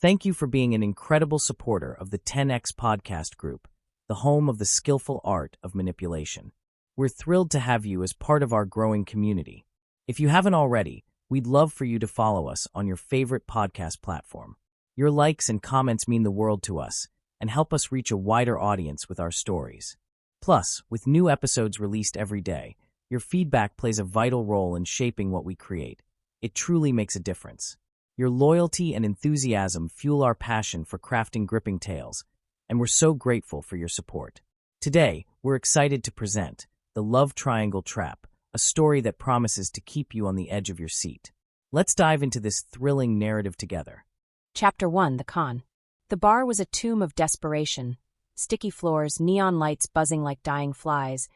Thank you for being an incredible supporter of the 10X podcast group, the home of the skillful art of manipulation. We're thrilled to have you as part of our growing community. If you haven't already, we'd love for you to follow us on your favorite podcast platform. Your likes and comments mean the world to us and help us reach a wider audience with our stories. Plus, with new episodes released every day, your feedback plays a vital role in shaping what we create. It truly makes a difference. Your loyalty and enthusiasm fuel our passion for crafting gripping tales, and we're so grateful for your support. Today, we're excited to present The Love Triangle Trap, a story that promises to keep you on the edge of your seat. Let's dive into this thrilling narrative together. Chapter 1: The Con. The bar was a tomb of desperation. Sticky floors, neon lights buzzing like dying flies,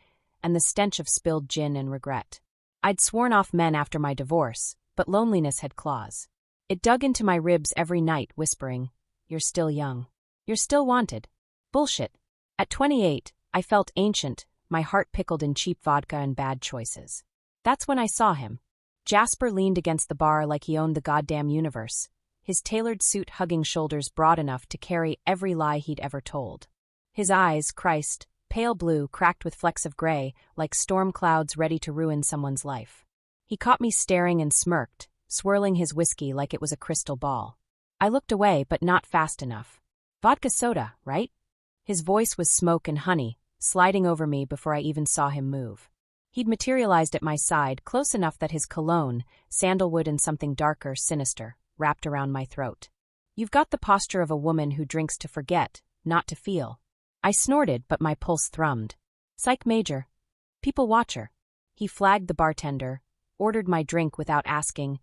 and the stench of spilled gin and regret. I'd sworn off men after my divorce, but loneliness had claws. It dug into my ribs every night, whispering, "You're still young. You're still wanted." Bullshit. At 28, I felt ancient, my heart pickled in cheap vodka and bad choices. That's when I saw him. Jasper leaned against the bar like he owned the goddamn universe, his tailored suit hugging shoulders broad enough to carry every lie he'd ever told. His eyes, Christ, pale blue, cracked with flecks of gray, like storm clouds ready to ruin someone's life. He caught me staring and smirked, swirling his whiskey like it was a crystal ball. I looked away, but not fast enough. Vodka soda, right? His voice was smoke and honey, sliding over me before I even saw him move. He'd materialized at my side, close enough that his cologne, sandalwood and something darker, sinister, wrapped around my throat. "You've got the posture of a woman who drinks to forget, not to feel." I snorted, but my pulse thrummed. "Psych major. People watcher." He flagged the bartender, ordered my drink without asking,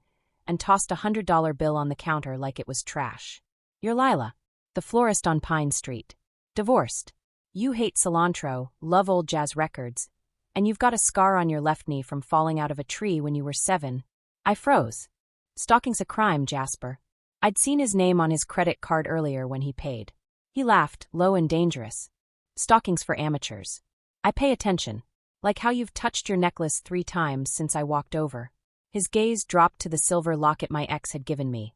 and tossed a $100 bill on the counter like it was trash. "You're Lila, the florist on Pine Street. Divorced. You hate cilantro, love old jazz records, and you've got a scar on your left knee from falling out of a tree when you were 7. I froze. "Stalking's a crime, Jasper." I'd seen his name on his credit card earlier when he paid. He laughed, low and dangerous. "Stalking's for amateurs. I pay attention. Like how you've touched your necklace 3 times since I walked over." His gaze dropped to the silver locket my ex had given me,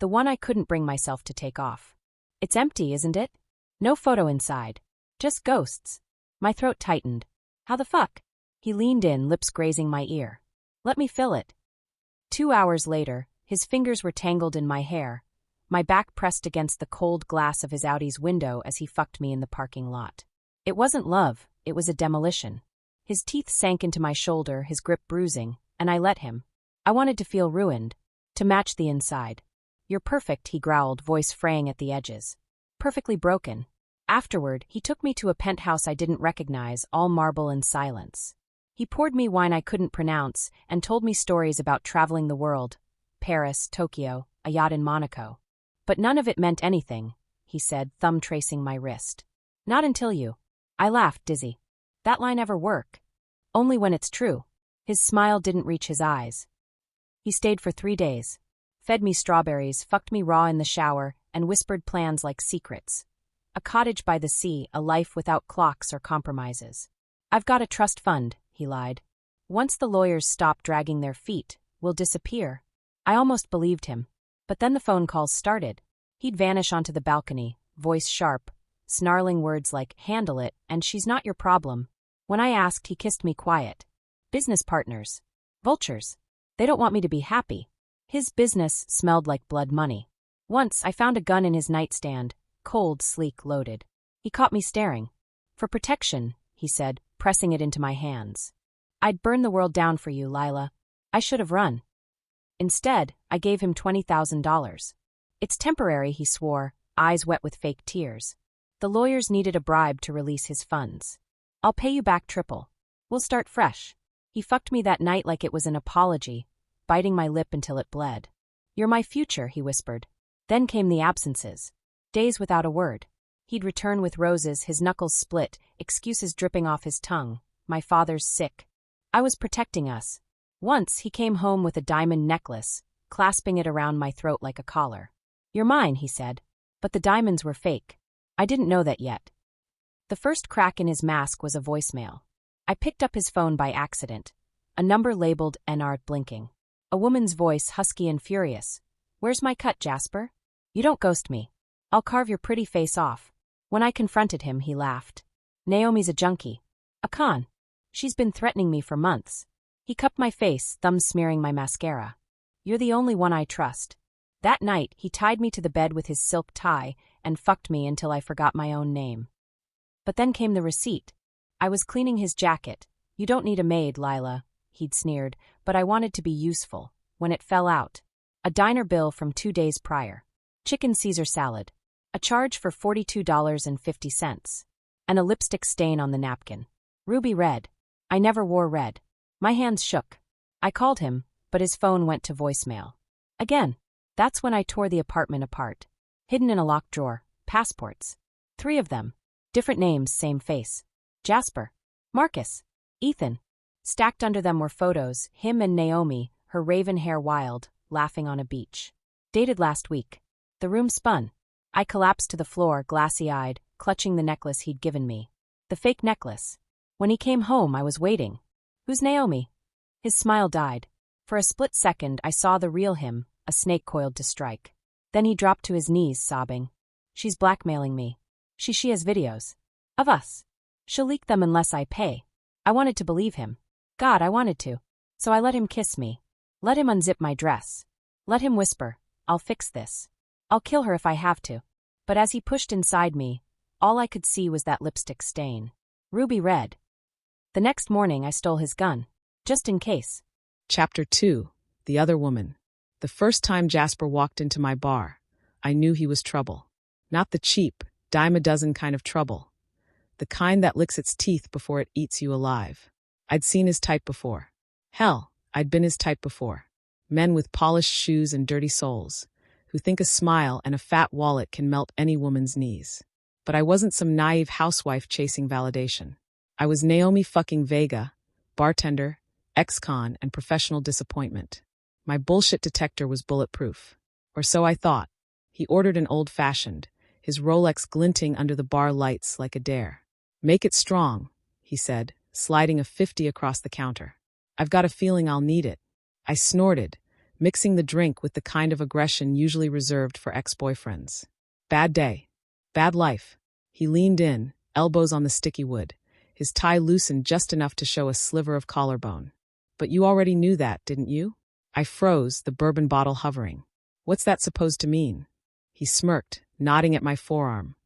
the one I couldn't bring myself to take off. "It's empty, isn't it? No photo inside. Just ghosts." My throat tightened. "How the fuck?" He leaned in, lips grazing my ear. "Let me fill it." 2 hours later, his fingers were tangled in my hair, my back pressed against the cold glass of his Audi's window as he fucked me in the parking lot. It wasn't love, it was a demolition. His teeth sank into my shoulder, his grip bruising, and I let him. I wanted to feel ruined, to match the inside. "You're perfect," he growled, voice fraying at the edges. "Perfectly broken." Afterward, he took me to a penthouse I didn't recognize, all marble and silence. He poured me wine I couldn't pronounce and told me stories about traveling the world, Paris, Tokyo, a yacht in Monaco. "But none of it meant anything," he said, thumb tracing my wrist. "Not until you." I laughed, dizzy. "That line ever work?" "Only when it's true." His smile didn't reach his eyes. He stayed for 3 days. Fed me strawberries, fucked me raw in the shower, and whispered plans like secrets. A cottage by the sea, a life without clocks or compromises. "I've got a trust fund," he lied. "Once the lawyers stop dragging their feet, we'll disappear." I almost believed him. But then the phone calls started. He'd vanish onto the balcony, voice sharp, snarling words like, "Handle it, and she's not your problem." When I asked, he kissed me quiet. "Business partners. Vultures. They don't want me to be happy." His business smelled like blood money. Once I found a gun in his nightstand, cold, sleek, loaded. He caught me staring. "For protection," he said, pressing it into my hands. "I'd burn the world down for you, Lila. I should have run." Instead, I gave him $20,000. "It's temporary," he swore, eyes wet with fake tears. "The lawyers needed a bribe to release his funds. I'll pay you back triple. We'll start fresh." He fucked me that night like it was an apology, biting my lip until it bled. "You're my future," he whispered. Then came the absences. Days without a word. He'd return with roses, his knuckles split, excuses dripping off his tongue. "My father's sick." I was protecting us. Once he came home with a diamond necklace, clasping it around my throat like a collar. "You're mine," he said. But the diamonds were fake. I didn't know that yet. The first crack in his mask was a voicemail. I picked up his phone by accident. A number labeled NR blinking. A woman's voice, husky and furious. "Where's my cut, Jasper?" You don't ghost me. I'll carve your pretty face off. When I confronted him, he laughed. Naomi's a junkie. A con. She's been threatening me for months. He cupped my face, thumb smearing my mascara. You're the only one I trust. That night, he tied me to the bed with his silk tie and fucked me until I forgot my own name. But then came the receipt. I was cleaning his jacket. You don't need a maid, Lila, he'd sneered, but I wanted to be useful. When it fell out. A diner bill from 2 days prior. Chicken Caesar salad. A charge for $42.50. And a lipstick stain on the napkin. Ruby red. I never wore red. My hands shook. I called him, but his phone went to voicemail. Again. That's when I tore the apartment apart. Hidden in a locked drawer. Passports. 3 of them. Different names, same face. Jasper. Marcus. Ethan. Stacked under them were photos, him and Naomi, her raven hair wild, laughing on a beach. Dated last week. The room spun. I collapsed to the floor, glassy-eyed, clutching the necklace he'd given me. The fake necklace. When he came home, I was waiting. Who's Naomi? His smile died. For a split second, I saw the real him, a snake coiled to strike. Then he dropped to his knees, sobbing. She's blackmailing me. She has videos. Of us. She'll leak them unless I pay. I wanted to believe him. God, I wanted to. So I let him kiss me. Let him unzip my dress. Let him whisper, I'll fix this. I'll kill her if I have to. But as he pushed inside me, all I could see was that lipstick stain. Ruby red. The next morning I stole his gun. Just in case. Chapter 2. The Other Woman. The first time Jasper walked into my bar, I knew he was trouble. Not the cheap, dime-a-dozen kind of trouble. The kind that licks its teeth before it eats you alive. I'd seen his type before. Hell, I'd been his type before. Men with polished shoes and dirty souls, who think a smile and a fat wallet can melt any woman's knees. But I wasn't some naive housewife chasing validation. I was Naomi fucking Vega, bartender, ex-con, and professional disappointment. My bullshit detector was bulletproof. Or so I thought. He ordered an old-fashioned, his Rolex glinting under the bar lights like a dare. Make it strong, he said, sliding a 50 across the counter. I've got a feeling I'll need it. I snorted, mixing the drink with the kind of aggression usually reserved for ex-boyfriends. Bad day. Bad life. He leaned in, elbows on the sticky wood, his tie loosened just enough to show a sliver of collarbone. But you already knew that, didn't you? I froze, the bourbon bottle hovering. What's that supposed to mean? He smirked, nodding at my forearm,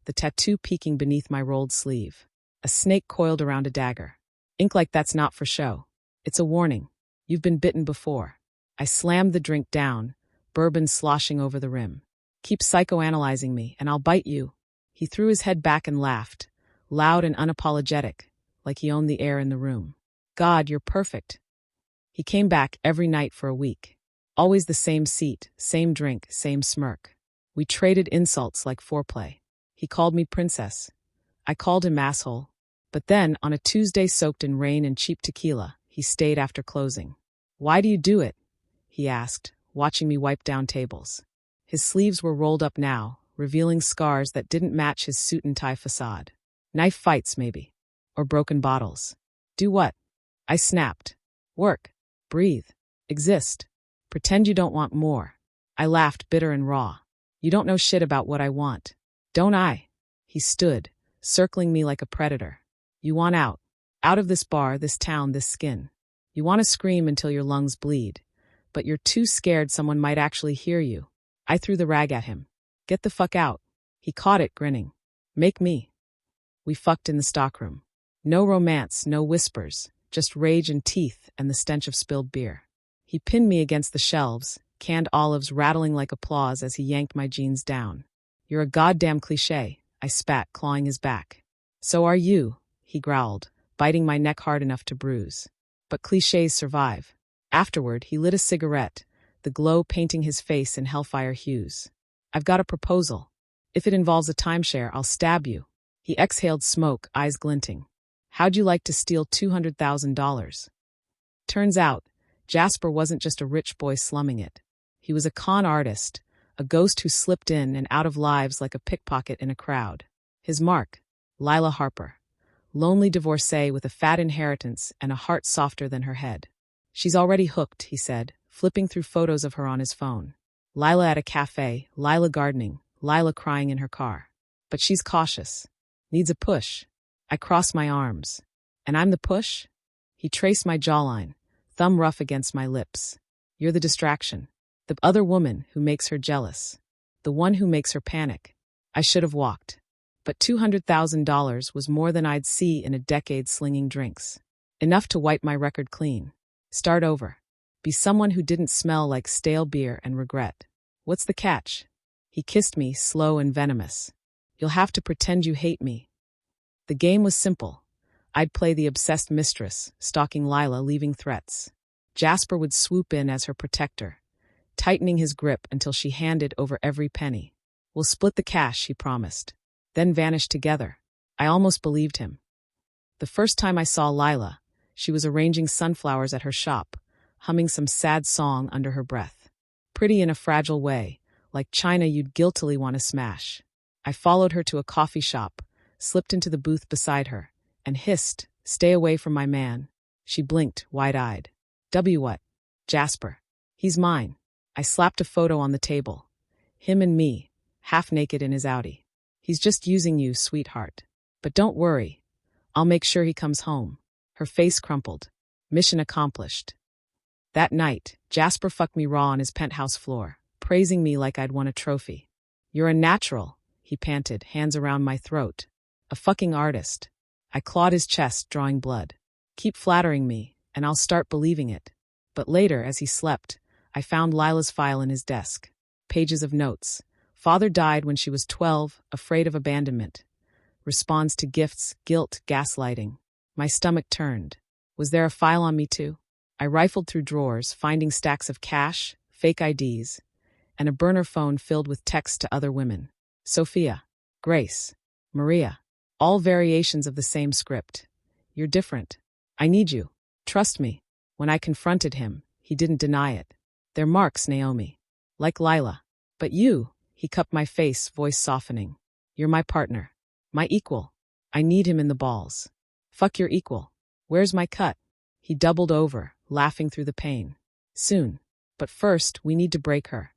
the tattoo peeking beneath my rolled sleeve. A snake coiled around a dagger. Ink like that's not for show. It's a warning. You've been bitten before. I slammed the drink down, bourbon sloshing over the rim. Keep psychoanalyzing me, and I'll bite you. He threw his head back and laughed, loud and unapologetic, like he owned the air in the room. God, you're perfect. He came back every night for a week. Always the same seat, same drink, same smirk. We traded insults like foreplay. He called me princess. I called him asshole. But then, on a Tuesday soaked in rain and cheap tequila, he stayed after closing. Why do you do it? He asked, watching me wipe down tables. His sleeves were rolled up now, revealing scars that didn't match his suit and tie facade. Knife fights, maybe. Or broken bottles. Do what? I snapped. Work. Breathe. Exist. Pretend you don't want more. I laughed, bitter and raw. You don't know shit about what I want. Don't I? He stood, circling me like a predator. You want out. Out of this bar, this town, this skin. You want to scream until your lungs bleed. But you're too scared someone might actually hear you. I threw the rag at him. Get the fuck out. He caught it, grinning. Make me. We fucked in the stockroom. No romance, no whispers. Just rage and teeth and the stench of spilled beer. He pinned me against the shelves, canned olives rattling like applause as he yanked my jeans down. You're a goddamn cliché, I spat, clawing his back. So are you, he growled, biting my neck hard enough to bruise. But clichés survive. Afterward, he lit a cigarette, the glow painting his face in hellfire hues. I've got a proposal. If it involves a timeshare, I'll stab you. He exhaled smoke, eyes glinting. How'd you like to steal $200,000? Turns out, Jasper wasn't just a rich boy slumming it. He was a con artist, a ghost who slipped in and out of lives like a pickpocket in a crowd. His mark, Lila Harper. Lonely divorcée with a fat inheritance and a heart softer than her head. She's already hooked, he said, flipping through photos of her on his phone. Lila at a cafe, Lila gardening, Lila crying in her car. But she's cautious. Needs a push. I cross my arms. And I'm the push? He traced my jawline, thumb rough against my lips. You're the distraction. The other woman who makes her jealous. The one who makes her panic. I should have walked. But $200,000 was more than I'd see in a decade slinging drinks. Enough to wipe my record clean. Start over. Be someone who didn't smell like stale beer and regret. What's the catch? He kissed me, slow and venomous. You'll have to pretend you hate me. The game was simple. I'd play the obsessed mistress, stalking Lila, leaving threats. Jasper would swoop in as her protector, tightening his grip until she handed over every penny. We'll split the cash, he promised, then vanished together. I almost believed him. The first time I saw Lila, she was arranging sunflowers at her shop, humming some sad song under her breath. Pretty in a fragile way, like china you'd guiltily want to smash. I followed her to a coffee shop, slipped into the booth beside her, and hissed, "Stay away from my man." She blinked, wide-eyed. What? Jasper. He's mine. I slapped a photo on the table. Him and me, half naked in his Audi. He's just using you, sweetheart. But don't worry. I'll make sure he comes home. Her face crumpled. Mission accomplished. That night, Jasper fucked me raw on his penthouse floor, praising me like I'd won a trophy. You're a natural, he panted, hands around my throat. A fucking artist. I clawed his chest, drawing blood. Keep flattering me, and I'll start believing it. But later, as he slept, I found Lila's file in his desk. Pages of notes. Father died when she was 12, afraid of abandonment. Responds to gifts, guilt, gaslighting. My stomach turned. Was there a file on me too? I rifled through drawers, finding stacks of cash, fake IDs, and a burner phone filled with texts to other women. Sophia, Grace, Maria. All variations of the same script. You're different. I need you. Trust me. When I confronted him, he didn't deny it. They're marks, Naomi. Like Lila. But you, he cupped my face, voice softening. You're my partner. My equal. I need him in the balls. Fuck your equal. Where's my cut? He doubled over, laughing through the pain. Soon. But first, we need to break her.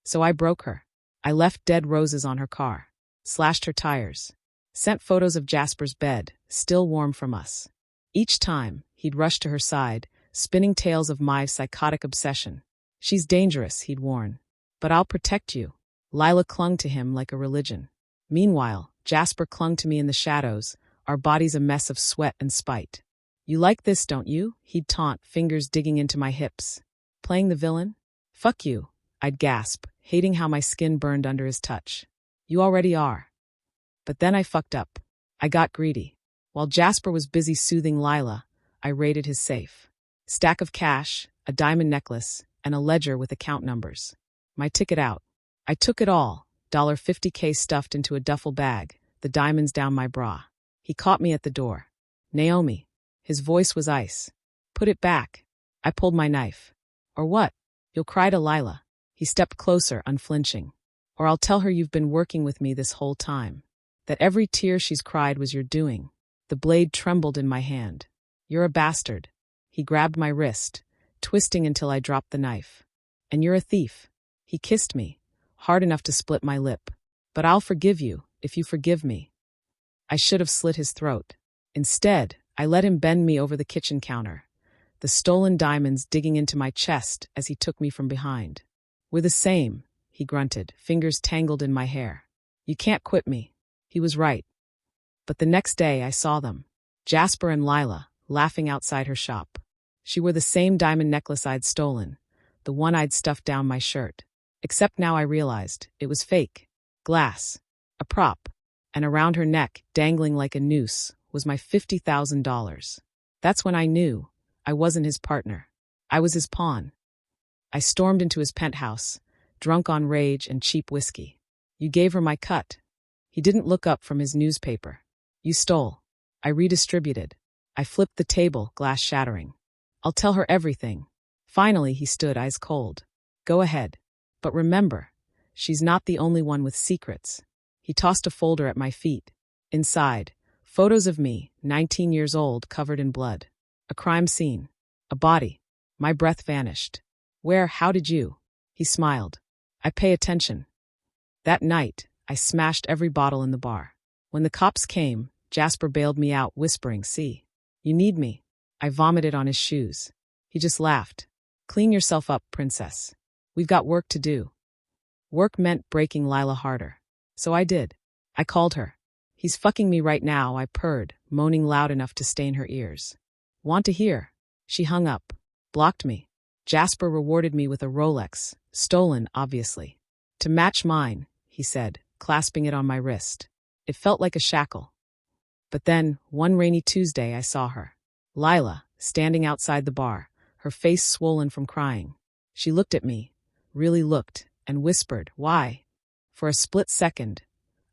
So I broke her. I left dead roses on her car. Slashed her tires. Sent photos of Jasper's bed, still warm from us. Each time, he'd rush to her side, spinning tales of my psychotic obsession. She's dangerous, he'd warn. But I'll protect you. Lila clung to him like a religion. Meanwhile, Jasper clung to me in the shadows, our bodies a mess of sweat and spite. You like this, don't you? He'd taunt, fingers digging into my hips. Playing the villain? Fuck you, I'd gasp, hating how my skin burned under his touch. You already are. But then I fucked up. I got greedy. While Jasper was busy soothing Lila, I raided his safe. Stack of cash, a diamond necklace, and a ledger with account numbers. My ticket out. I took it all, $50K stuffed into a duffel bag, the diamonds down my bra. He caught me at the door. Naomi. His voice was ice. Put it back. I pulled my knife. Or what? You'll cry to Lila. He stepped closer, unflinching. Or I'll tell her you've been working with me this whole time. That every tear she's cried was your doing. The blade trembled in my hand. You're a bastard. He grabbed my wrist, twisting until I dropped the knife. And you're a thief. He kissed me, hard enough to split my lip. But I'll forgive you, if you forgive me. I should have slit his throat. Instead, I let him bend me over the kitchen counter, the stolen diamonds digging into my chest as he took me from behind. We're the same, he grunted, fingers tangled in my hair. You can't quit me. He was right. But the next day I saw them, Jasper and Lila, laughing outside her shop. She wore the same diamond necklace I'd stolen, the one I'd stuffed down my shirt. Except now I realized it was fake. Glass. A prop. And around her neck, dangling like a noose, was my $50,000. That's when I knew I wasn't his partner. I was his pawn. I stormed into his penthouse, drunk on rage and cheap whiskey. You gave her my cut. He didn't look up from his newspaper. You stole. I redistributed. I flipped the table, glass shattering. I'll tell her everything. Finally, he stood, eyes cold. Go ahead. But remember, she's not the only one with secrets. He tossed a folder at my feet. Inside, photos of me, 19 years old, covered in blood. A crime scene. A body. My breath vanished. Where, how did you? He smiled. I pay attention. That night, I smashed every bottle in the bar. When the cops came, Jasper bailed me out, whispering, "See, you need me." I vomited on his shoes. He just laughed. "Clean yourself up, princess. We've got work to do." Work meant breaking Lila harder. So I did. I called her. "He's fucking me right now," I purred, moaning loud enough to stain her ears. "Want to hear?" She hung up, blocked me. Jasper rewarded me with a Rolex, stolen, obviously. "To match mine," he said, clasping it on my wrist. It felt like a shackle. But then, one rainy Tuesday, I saw her. Lila, standing outside the bar, her face swollen from crying. She looked at me, really looked, and whispered, "Why?" For a split second,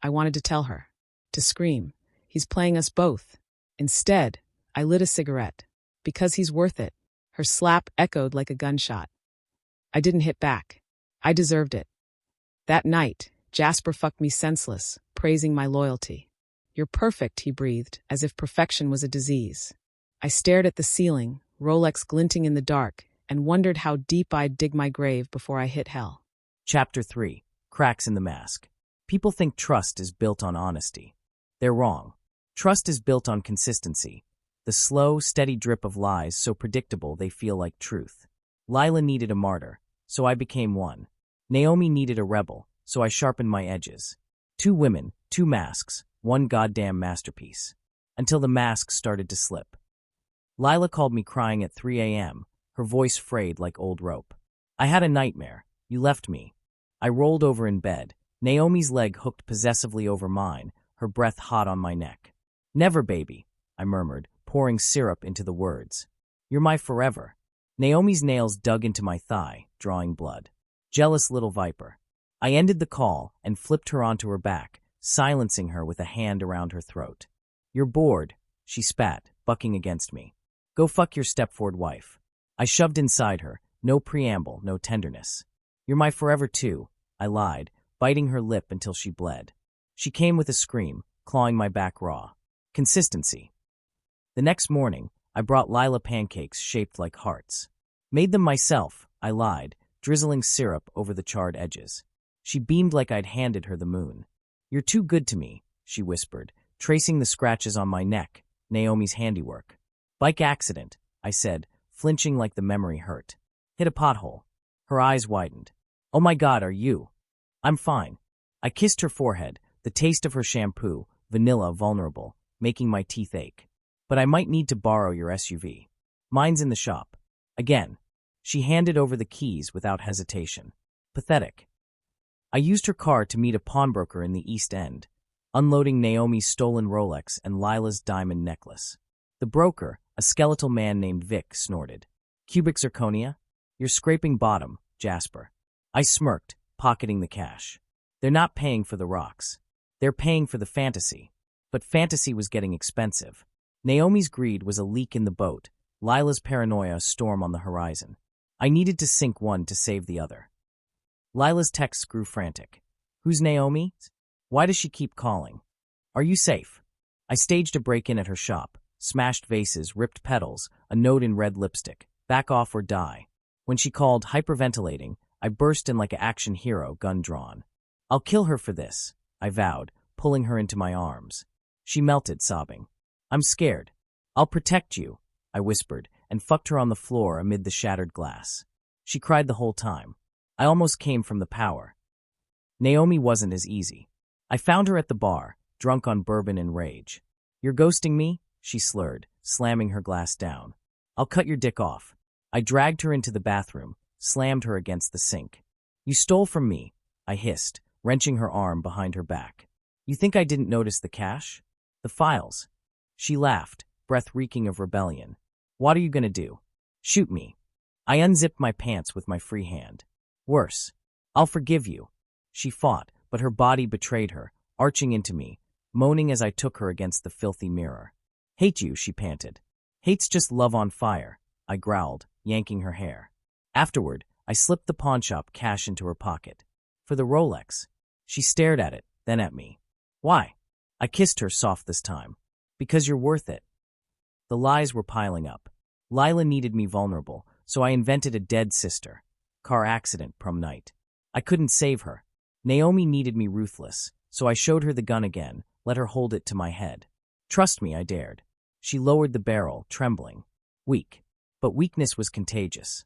I wanted to tell her. To scream, "He's playing us both." Instead, I lit a cigarette. "Because he's worth it." Her slap echoed like a gunshot. I didn't hit back. I deserved it. That night, Jasper fucked me senseless, praising my loyalty. "You're perfect," he breathed, as if perfection was a disease. I stared at the ceiling, Rolex glinting in the dark, and wondered how deep I'd dig my grave before I hit hell. Chapter 3. Cracks in the Mask. People think trust is built on honesty. They're wrong. Trust is built on consistency. The slow, steady drip of lies so predictable they feel like truth. Lila needed a martyr, so I became one. Naomi needed a rebel, so I sharpened my edges. 2 women, 2 masks, one goddamn masterpiece. Until the masks started to slip. Lila called me crying at 3 a.m., her voice frayed like old rope. "I had a nightmare. You left me." I rolled over in bed, Naomi's leg hooked possessively over mine, her breath hot on my neck. "Never, baby," I murmured, pouring syrup into the words. "You're my forever." Naomi's nails dug into my thigh, drawing blood. Jealous little viper. I ended the call and flipped her onto her back, silencing her with a hand around her throat. "You're bored," she spat, bucking against me. "Go fuck your Stepford wife." I shoved inside her, no preamble, no tenderness. "You're my forever too," I lied, biting her lip until she bled. She came with a scream, clawing my back raw. Consistency. The next morning, I brought Lila pancakes shaped like hearts. Made them myself, I lied, drizzling syrup over the charred edges. She beamed like I'd handed her the moon. "You're too good to me," she whispered, tracing the scratches on my neck, Naomi's handiwork. "Bike accident," I said, flinching like the memory hurt. "Hit a pothole." Her eyes widened. "Oh my God, are you?" "I'm fine." I kissed her forehead, the taste of her shampoo, vanilla vulnerable, making my teeth ache. "But I might need to borrow your SUV. Mine's in the shop." Again. She handed over the keys without hesitation. Pathetic. I used her car to meet a pawnbroker in the East End, unloading Naomi's stolen Rolex and Lila's diamond necklace. The broker, a skeletal man named Vic, snorted. "Cubic zirconia? You're scraping bottom, Jasper." I smirked, pocketing the cash. "They're not paying for the rocks. They're paying for the fantasy." But fantasy was getting expensive. Naomi's greed was a leak in the boat, Lila's paranoia a storm on the horizon. I needed to sink one to save the other. Lila's texts grew frantic. "Who's Naomi? Why does she keep calling? Are you safe?" I staged a break-in at her shop, smashed vases, ripped petals, a note in red lipstick, "Back off or die." When she called, hyperventilating, I burst in like an action hero, gun drawn. "I'll kill her for this," I vowed, pulling her into my arms. She melted, sobbing. "I'm scared." "I'll protect you," I whispered, and fucked her on the floor amid the shattered glass. She cried the whole time. I almost came from the power. Naomi wasn't as easy. I found her at the bar, drunk on bourbon and rage. "You're ghosting me?" she slurred, slamming her glass down. "I'll cut your dick off." I dragged her into the bathroom, slammed her against the sink. "You stole from me," I hissed, wrenching her arm behind her back. "You think I didn't notice the cash? The files?" She laughed, breath reeking of rebellion. "What are you going to do? Shoot me?" I unzipped my pants with my free hand. "Worse. I'll forgive you." She fought, but her body betrayed her, arching into me, moaning as I took her against the filthy mirror. "Hate you," she panted. "Hate's just love on fire," I growled, yanking her hair. Afterward, I slipped the pawnshop cash into her pocket. "For the Rolex." She stared at it, then at me. "Why?" I kissed her soft this time. "Because you're worth it." The lies were piling up. Lila needed me vulnerable, so I invented a dead sister. Car accident prom night. I couldn't save her. Naomi needed me ruthless, so I showed her the gun again, let her hold it to my head. Trust me, I dared. She lowered the barrel, trembling. Weak. But weakness was contagious.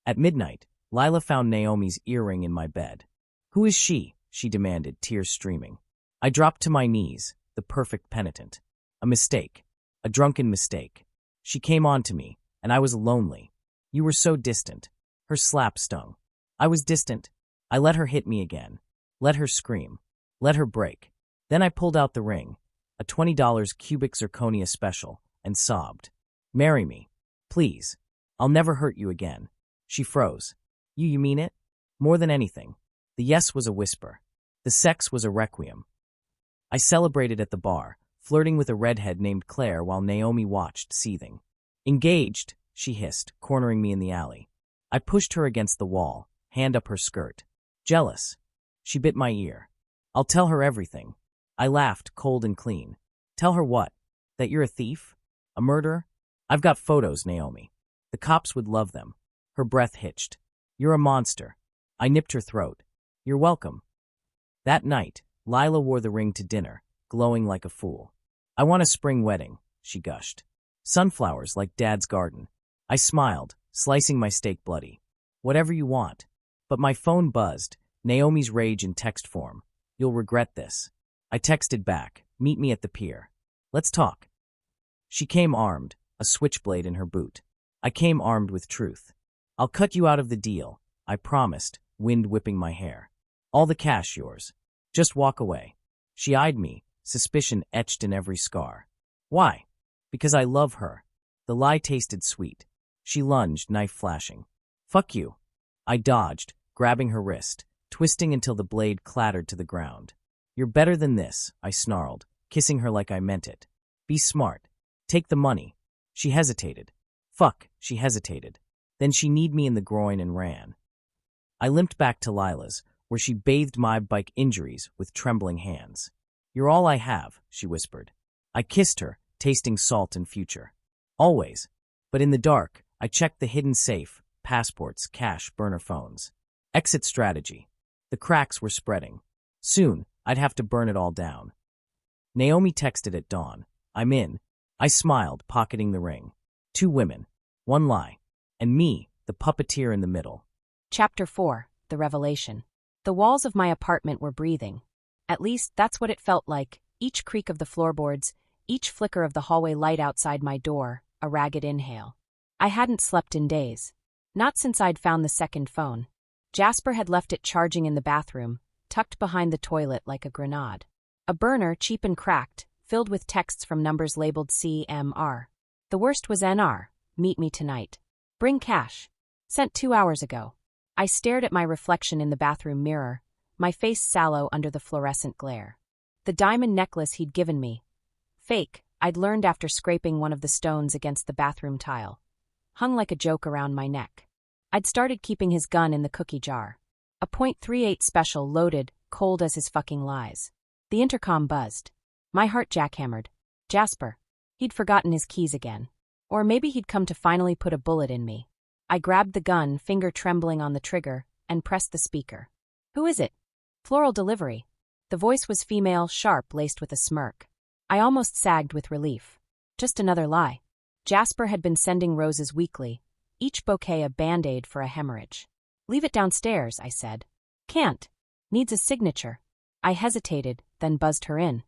At midnight, Lila found Naomi's earring in my bed. Who is she? She demanded, tears streaming. I dropped to my knees, the perfect penitent. A mistake. A drunken mistake. She came on to me, and I was lonely. You were so distant. Her slap stung. I was distant. I let her hit me again. Let her scream. Let her break. Then I pulled out the ring, a $20 cubic zirconia special, and sobbed. Marry me. Please. I'll never hurt you again. She froze. You mean it? More than anything. The yes was a whisper. The sex was a requiem. I celebrated at the bar, flirting with a redhead named Claire while Naomi watched, seething. Engaged, she hissed, cornering me in the alley. I pushed her against the wall, hand up her skirt. Jealous. She bit my ear. I'll tell her everything. I laughed, cold and clean. Tell her what? That you're a thief? A murderer? I've got photos, Naomi. The cops would love them. Her breath hitched. You're a monster. I nipped her throat. You're welcome. That night, Lila wore the ring to dinner, glowing like a fool. I want a spring wedding, she gushed. Sunflowers like Dad's garden. I smiled, slicing my steak bloody. Whatever you want. But my phone buzzed, Naomi's rage in text form. You'll regret this. I texted back, meet me at the pier. Let's talk. She came armed, a switchblade in her boot. I came armed with truth. I'll cut you out of the deal, I promised, wind whipping my hair. All the cash yours. Just walk away. She eyed me, suspicion etched in every scar. Why? Because I love her. The lie tasted sweet. She lunged, knife flashing. Fuck you. I dodged, grabbing her wrist, twisting until the blade clattered to the ground. You're better than this, I snarled, kissing her like I meant it. Be smart. Take the money. She hesitated. Fuck, she hesitated. Then she kneed me in the groin and ran. I limped back to Lila's, where she bathed my bike injuries with trembling hands. You're all I have, she whispered. I kissed her, tasting salt and future. Always. But in the dark, I checked the hidden safe, passports, cash, burner phones. Exit strategy. The cracks were spreading. Soon, I'd have to burn it all down. Naomi texted at dawn. I'm in. I smiled, pocketing the ring. 2 women. 1 lie. And me, the puppeteer in the middle. Chapter 4. The Revelation. The walls of my apartment were breathing. At least, that's what it felt like. Each creak of the floorboards, each flicker of the hallway light outside my door, a ragged inhale. I hadn't slept in days. Not since I'd found the second phone. Jasper had left it charging in the bathroom, tucked behind the toilet like a grenade. A burner, cheap and cracked, filled with texts from numbers labeled CMR. The worst was NR, meet me tonight. Bring cash. Sent 2 hours ago. I stared at my reflection in the bathroom mirror, my face sallow under the fluorescent glare. The diamond necklace he'd given me. Fake, I'd learned after scraping one of the stones against the bathroom tile. Hung like a joke around my neck. I'd started keeping his gun in the cookie jar. A .38 special loaded, cold as his fucking lies. The intercom buzzed. My heart jackhammered. Jasper. He'd forgotten his keys again. Or maybe he'd come to finally put a bullet in me. I grabbed the gun, finger trembling on the trigger, and pressed the speaker. Who is it? Floral delivery. The voice was female, sharp, laced with a smirk. I almost sagged with relief. Just another lie. Jasper had been sending roses weekly, each bouquet a band-aid for a hemorrhage. Leave it downstairs, I said. Can't. Needs a signature. I hesitated, then buzzed her in.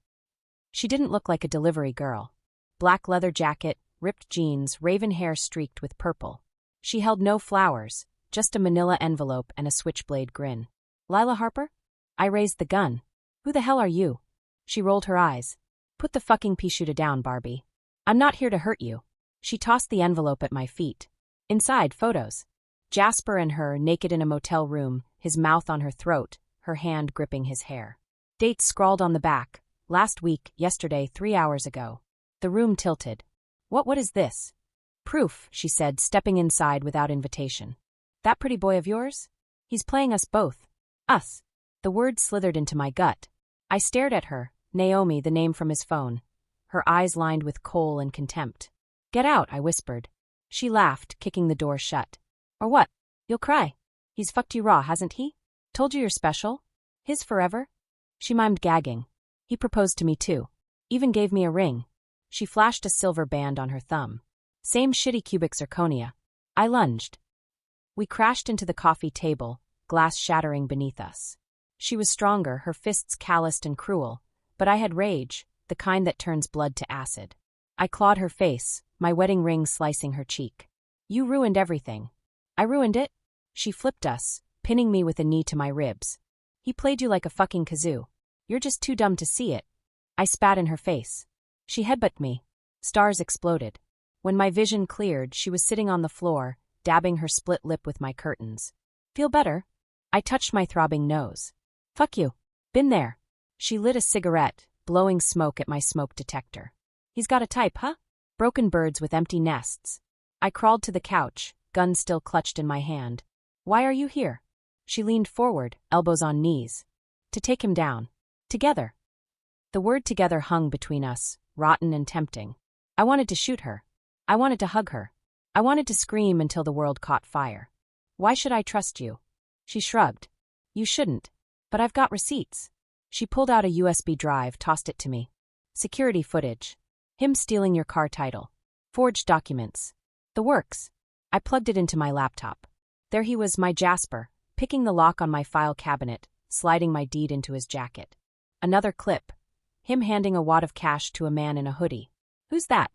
She didn't look like a delivery girl. Black leather jacket, ripped jeans, raven hair streaked with purple. She held no flowers, just a manila envelope and a switchblade grin. Lila Harper? I raised the gun. Who the hell are you? She rolled her eyes. Put the fucking pea shooter down, Barbie. I'm not here to hurt you. She tossed the envelope at my feet. Inside, photos. Jasper and her, naked in a motel room, his mouth on her throat, her hand gripping his hair. Dates scrawled on the back. Last week, yesterday, 3 hours ago. The room tilted. What is this? Proof, she said, stepping inside without invitation. That pretty boy of yours? He's playing us both. Us. The word slithered into my gut. I stared at her, Naomi, the name from his phone. Her eyes lined with coal and contempt. Get out, I whispered. She laughed, kicking the door shut. Or what? You'll cry. He's fucked you raw, hasn't he? Told you you're special? His forever? She mimed gagging. He proposed to me too. Even gave me a ring. She flashed a silver band on her thumb. Same shitty cubic zirconia. I lunged. We crashed into the coffee table, glass shattering beneath us. She was stronger, her fists calloused and cruel, but I had rage, the kind that turns blood to acid. I clawed her face, my wedding ring slicing her cheek. You ruined everything. I ruined it? She flipped us, pinning me with a knee to my ribs. He played you like a fucking kazoo. You're just too dumb to see it. I spat in her face. She headbutted me. Stars exploded. When my vision cleared, she was sitting on the floor, dabbing her split lip with my curtains. Feel better? I touched my throbbing nose. Fuck you. Been there. She lit a cigarette, blowing smoke at my smoke detector. He's got a type, huh? Broken birds with empty nests. I crawled to the couch, gun still clutched in my hand. Why are you here? She leaned forward, elbows on knees. To take him down. Together. The word together hung between us, rotten and tempting. I wanted to shoot her. I wanted to hug her. I wanted to scream until the world caught fire. Why should I trust you? She shrugged. You shouldn't. But I've got receipts. She pulled out a USB drive, tossed it to me. Security footage. Him stealing your car title. Forged documents. The works. I plugged it into my laptop. There he was, my Jasper, picking the lock on my file cabinet, sliding my deed into his jacket. Another clip. Him handing a wad of cash to a man in a hoodie. Who's that?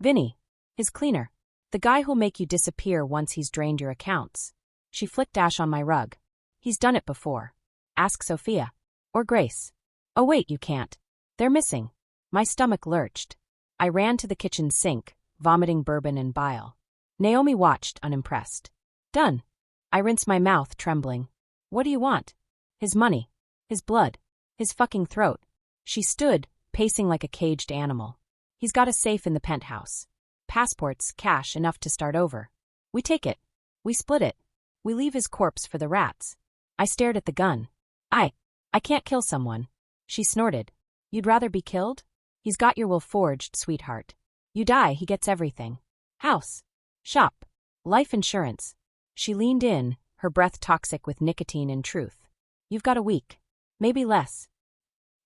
Vinny. His cleaner. The guy who'll make you disappear once he's drained your accounts. She flicked ash on my rug. He's done it before. Ask Sophia. Or Grace. Oh wait, you can't. They're missing. My stomach lurched. I ran to the kitchen sink, vomiting bourbon and bile. Naomi watched, unimpressed. Done. I rinsed my mouth, trembling. What do you want? His money. His blood. His fucking throat. She stood, pacing like a caged animal. He's got a safe in the penthouse. Passports, cash, enough to start over. We take it. We split it. We leave his corpse for the rats. I stared at the gun. I can't kill someone. She snorted. You'd rather be killed? He's got your will forged, sweetheart. You die, he gets everything. House. Shop. Life insurance. She leaned in, her breath toxic with nicotine and truth. You've got a week. Maybe less.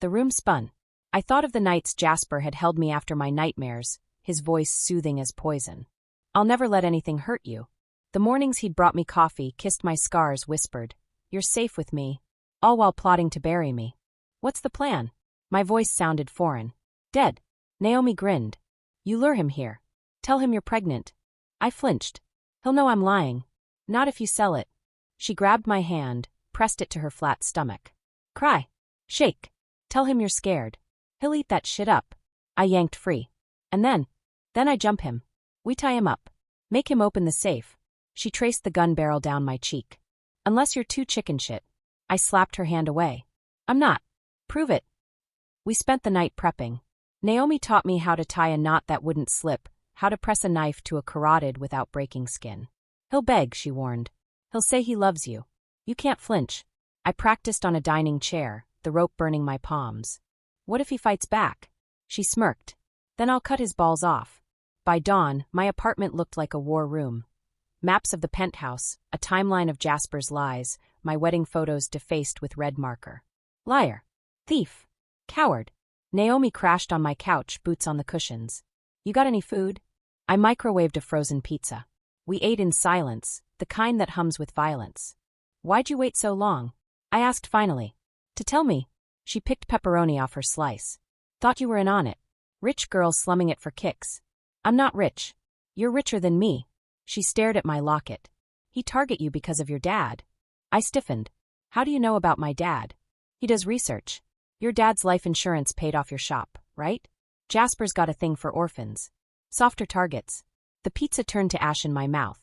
The room spun. I thought of the nights Jasper had held me after my nightmares, his voice soothing as poison. I'll never let anything hurt you. The mornings he'd brought me coffee, kissed my scars, whispered, You're safe with me, all while plotting to bury me. What's the plan? My voice sounded foreign. Dead. Naomi grinned. You lure him here. Tell him you're pregnant. I flinched. He'll know I'm lying. Not if you sell it. She grabbed my hand, pressed it to her flat stomach. Cry. Shake. Tell him you're scared. He'll eat that shit up. I yanked free. And then I jump him. We tie him up. Make him open the safe. She traced the gun barrel down my cheek. Unless you're too chicken shit. I slapped her hand away. I'm not. Prove it. We spent the night prepping. Naomi taught me how to tie a knot that wouldn't slip, how to press a knife to a carotid without breaking skin. He'll beg, she warned. He'll say he loves you. You can't flinch. I practiced on a dining chair, the rope burning my palms. What if he fights back? She smirked. Then I'll cut his balls off. By dawn, my apartment looked like a war room. Maps of the penthouse, a timeline of Jasper's lies, my wedding photos defaced with red marker. Liar. Thief. Coward. Naomi crashed on my couch, boots on the cushions. You got any food? I microwaved a frozen pizza. We ate in silence, the kind that hums with violence. Why'd you wait so long? I asked finally. To tell me. She picked pepperoni off her slice. Thought you were in on it. Rich girl slumming it for kicks. I'm not rich. You're richer than me. She stared at my locket. He target you because of your dad. I stiffened. How do you know about my dad? He does research. Your dad's life insurance paid off your shop, right? Jasper's got a thing for orphans. Softer targets. The pizza turned to ash in my mouth.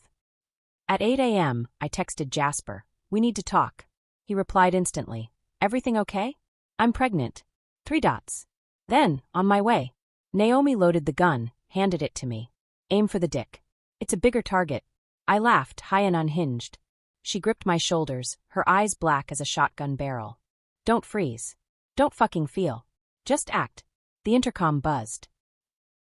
At 8 a.m., I texted Jasper. We need to talk. He replied instantly. Everything okay? I'm pregnant. 3 dots. Then, on my way. Naomi loaded the gun, handed it to me. Aim for the dick. It's a bigger target. I laughed, high and unhinged. She gripped my shoulders, her eyes black as a shotgun barrel. Don't freeze. Don't fucking feel. Just act. The intercom buzzed.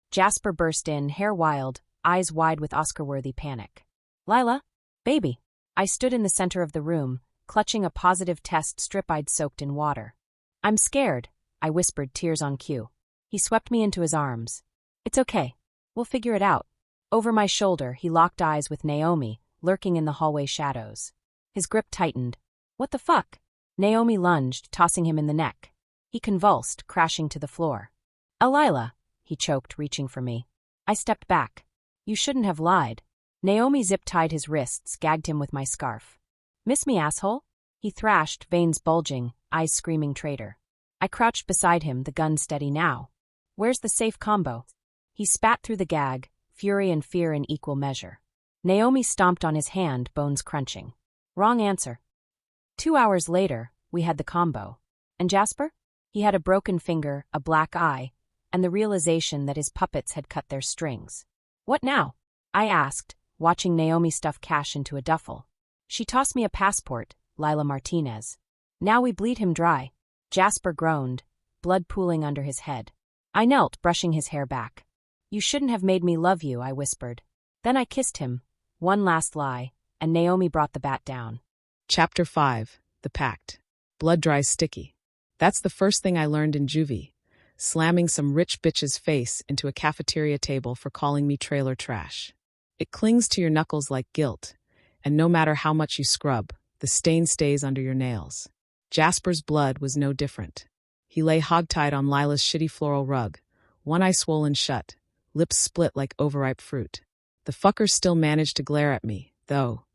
Jasper burst in, hair wild, eyes wide with Oscar-worthy panic. Lila? Baby. I stood in the center of the room, clutching a positive test strip I'd soaked in water. "I'm scared," I whispered, tears on cue. He swept me into his arms. "It's okay. We'll figure it out." Over my shoulder, he locked eyes with Naomi, lurking in the hallway shadows. His grip tightened. "What the fuck?" Naomi lunged, tossing him in the neck. He convulsed, crashing to the floor. "Lila," he choked, reaching for me. I stepped back. "You shouldn't have lied." Naomi zip-tied his wrists, gagged him with my scarf. "Miss me, asshole?" He thrashed, veins bulging, eyes screaming traitor. I crouched beside him, the gun steady now. "Where's the safe combo?" He spat through the gag, fury and fear in equal measure. Naomi stomped on his hand, bones crunching. "Wrong answer." 2 hours later, we had the combo. And Jasper? He had a broken finger, a black eye, and the realization that his puppets had cut their strings. "What now?" I asked, watching Naomi stuff cash into a duffel. She tossed me a passport, Lila Martinez. "Now we bleed him dry." Jasper groaned, blood pooling under his head. I knelt, brushing his hair back. "You shouldn't have made me love you," I whispered. Then I kissed him, one last lie, and Naomi brought the bat down. Chapter 5. The Pact. Blood dries sticky. That's the first thing I learned in juvie, slamming some rich bitch's face into a cafeteria table for calling me trailer trash. It clings to your knuckles like guilt, and no matter how much you scrub, the stain stays under your nails. Jasper's blood was no different. He lay hogtied on Lila's shitty floral rug, one eye swollen shut, lips split like overripe fruit. The fucker still managed to glare at me, though,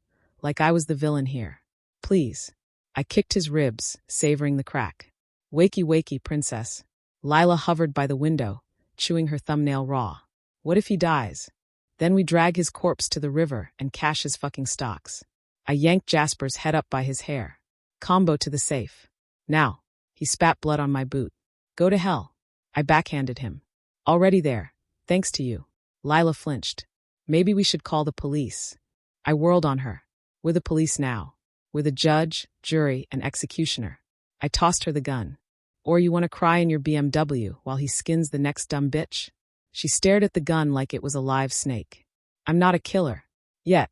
like I was the villain here. "Please." I kicked his ribs, savoring the crack. "Wakey, wakey, princess." Lila hovered by the window, chewing her thumbnail raw. "What if he dies? Then we drag his corpse to the river and cash his fucking stocks." I yanked Jasper's head up by his hair. "Combo to the safe. Now." He spat blood on my boot. "Go to hell." I backhanded him. "Already there, thanks to you." Lila flinched. "Maybe we should call the police." I whirled on her. "We're the police now. We're the judge, jury, and executioner." I tossed her the gun. "Or you want to cry in your BMW while he skins the next dumb bitch?" She stared at the gun like it was a live snake. "I'm not a killer. Yet."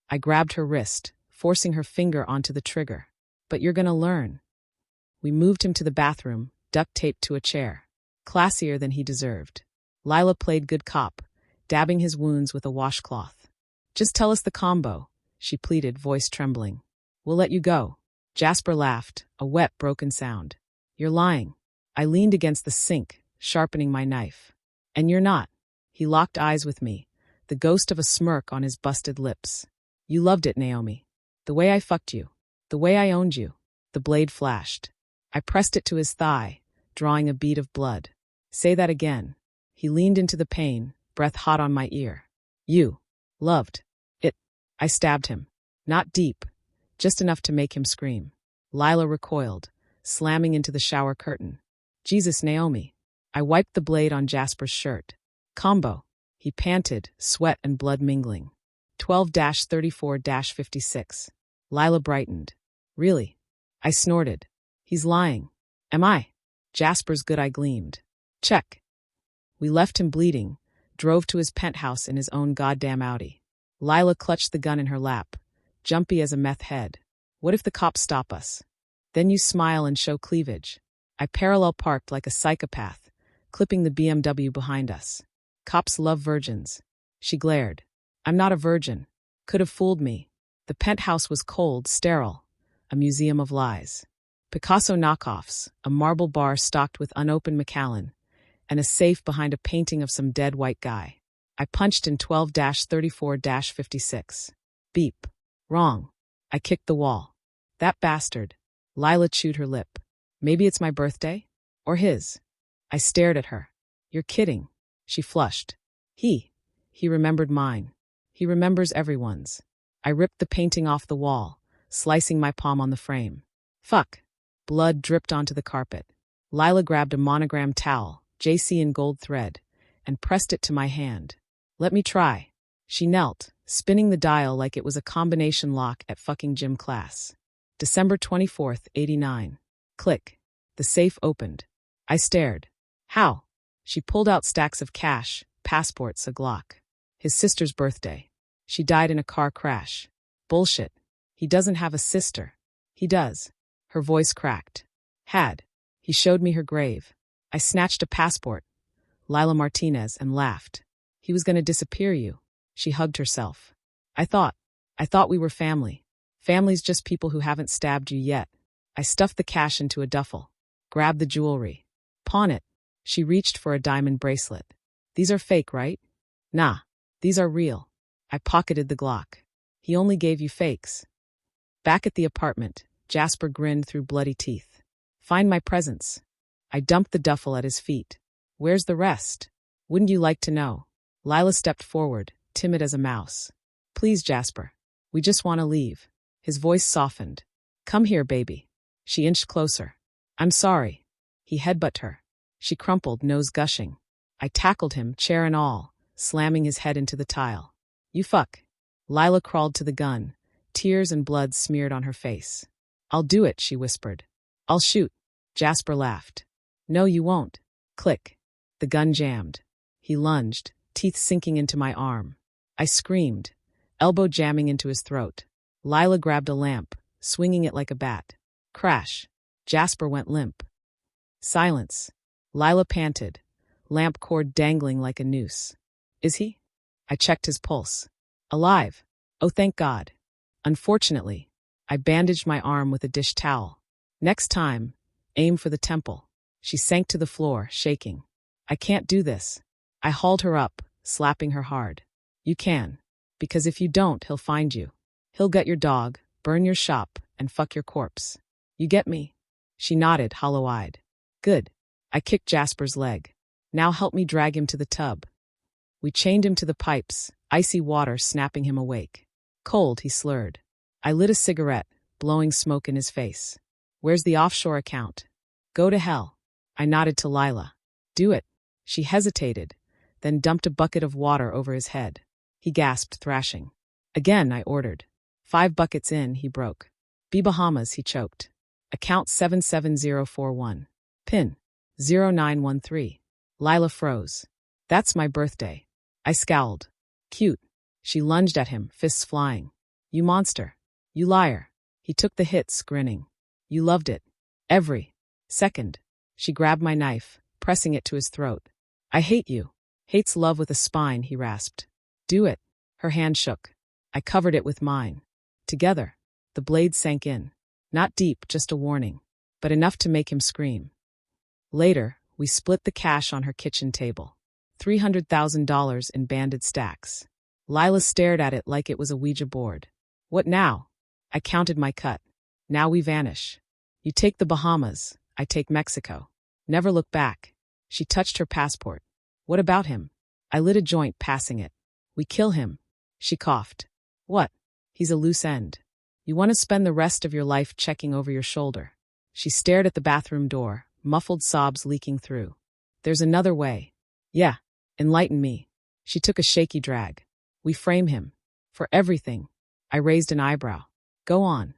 I grabbed her wrist, forcing her finger onto the trigger. "But you're gonna learn." We moved him to the bathroom, duct taped to a chair. Classier than he deserved. Lila played good cop, dabbing his wounds with a washcloth. "Just tell us the combo," she pleaded, voice trembling. "We'll let you go." Jasper laughed, a wet, broken sound. "You're lying." I leaned against the sink, sharpening my knife. "And you're not." He locked eyes with me, the ghost of a smirk on his busted lips. "You loved it, Naomi. The way I fucked you. The way I owned you." The blade flashed. I pressed it to his thigh, drawing a bead of blood. "Say that again." He leaned into the pain, breath hot on my ear. "You loved it." I stabbed him. Not deep, just enough to make him scream. Lila recoiled, slamming into the shower curtain. "Jesus, Naomi." I wiped the blade on Jasper's shirt. "Combo." He panted, sweat and blood mingling. 12-34-56. Lila brightened. "Really?" I snorted. "He's lying." "Am I?" Jasper's good eye gleamed. "Check." We left him bleeding, drove to his penthouse in his own goddamn Audi. Lila clutched the gun in her lap, jumpy as a meth head. "What if the cops stop us?" "Then you smile and show cleavage." I parallel parked like a psychopath, clipping the BMW behind us. "Cops love virgins." She glared. "I'm not a virgin." Could have fooled me. The penthouse was cold, sterile, a museum of lies. Picasso knockoffs, a marble bar stocked with unopened Macallan, and a safe behind a painting of some dead white guy. I punched in 12-34-56. Beep. Wrong. I kicked the wall. "That bastard." Lila chewed her lip. "Maybe it's my birthday? Or his?" I stared at her. "You're kidding." She flushed. He remembered mine. He remembers everyone's." I ripped the painting off the wall, slicing my palm on the frame. "Fuck." Blood dripped onto the carpet. Lila grabbed a monogrammed towel, JC in gold thread, and pressed it to my hand. "Let me try." She knelt, spinning the dial like it was a combination lock at fucking gym class. December 24th, 89. Click. The safe opened. I stared. "How?" She pulled out stacks of cash, passports, a Glock. "His sister's birthday. She died in a car crash." "Bullshit. He doesn't have a sister." He does. Her voice cracked. Had. He showed me her grave. I snatched a passport, Lila Martinez, and laughed. He was going to disappear you. She hugged herself. I thought we were family. Family's just people who haven't stabbed you yet. I stuffed the cash into a duffel. Grabbed the jewelry. Pawn it. She reached for a diamond bracelet. These are fake, right? Nah, these are real. I pocketed the Glock. He only gave you fakes. Back at the apartment, Jasper grinned through bloody teeth. Find my presents. I dumped the duffel at his feet. Where's the rest? Wouldn't you like to know? Lila stepped forward, timid as a mouse. Please, Jasper. We just want to leave. His voice softened. Come here, baby. She inched closer. I'm sorry. He headbutted her. She crumpled, nose gushing. I tackled him, chair and all, slamming his head into the tile. You fuck. Lila crawled to the gun, tears and blood smeared on her face. I'll do it, she whispered. I'll shoot. Jasper laughed. No, you won't. Click. The gun jammed. He lunged, teeth sinking into my arm. I screamed, elbow jamming into his throat. Lila grabbed a lamp, swinging it like a bat. Crash. Jasper went limp. Silence. Lila panted, lamp cord dangling like a noose. Is he? I checked his pulse. Alive. Oh, thank God. Unfortunately, I bandaged my arm with a dish towel. Next time, aim for the temple. She sank to the floor, shaking. I can't do this. I hauled her up, slapping her hard. You can. Because if you don't, he'll find you. He'll gut your dog, burn your shop, and fuck your corpse. You get me? She nodded, hollow-eyed. Good. I kicked Jasper's leg. Now help me drag him to the tub. We chained him to the pipes, icy water snapping him awake. Cold, he slurred. I lit a cigarette, blowing smoke in his face. Where's the offshore account? Go to hell. I nodded to Lila. Do it. She hesitated, then dumped a bucket of water over his head. He gasped, thrashing. Again, I ordered. 5 buckets in, he broke. Be Bahamas, he choked. Account 77041. PIN 0913. Lila froze. That's my birthday. I scowled. Cute. She lunged at him, fists flying. You monster. You liar. He took the hits, grinning. You loved it. Every second. She grabbed my knife, pressing it to his throat. I hate you. Hates love with a spine, he rasped. Do it. Her hand shook. I covered it with mine. Together. The blade sank in. Not deep, just a warning. But enough to make him scream. Later, we split the cash on her kitchen table. $300,000 in banded stacks. Lila stared at it like it was a Ouija board. What now? I counted my cut. Now we vanish. You take the Bahamas, I take Mexico. Never look back. She touched her passport. What about him? I lit a joint, passing it. We kill him. She coughed. What? He's a loose end. You want to spend the rest of your life checking over your shoulder. She stared at the bathroom door, muffled sobs leaking through. There's another way. Yeah. Enlighten me. She took a shaky drag. We frame him. For everything. I raised an eyebrow. Go on.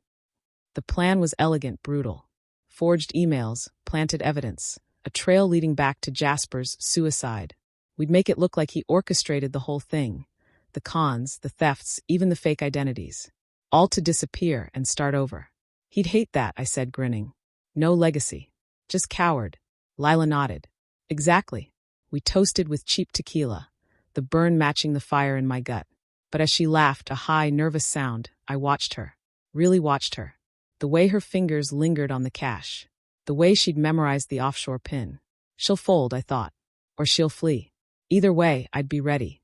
The plan was elegant, brutal. Forged emails, planted evidence, a trail leading back to Jasper's suicide. We'd make it look like he orchestrated the whole thing. The cons, the thefts, even the fake identities. All to disappear and start over. He'd hate that, I said, grinning. No legacy. Just coward. Lila nodded. Exactly. We toasted with cheap tequila, the burn matching the fire in my gut. But as she laughed, a high, nervous sound, I watched her. Really watched her. The way her fingers lingered on the cash. The way she'd memorized the offshore pin. She'll fold, I thought. Or she'll flee. Either way, I'd be ready.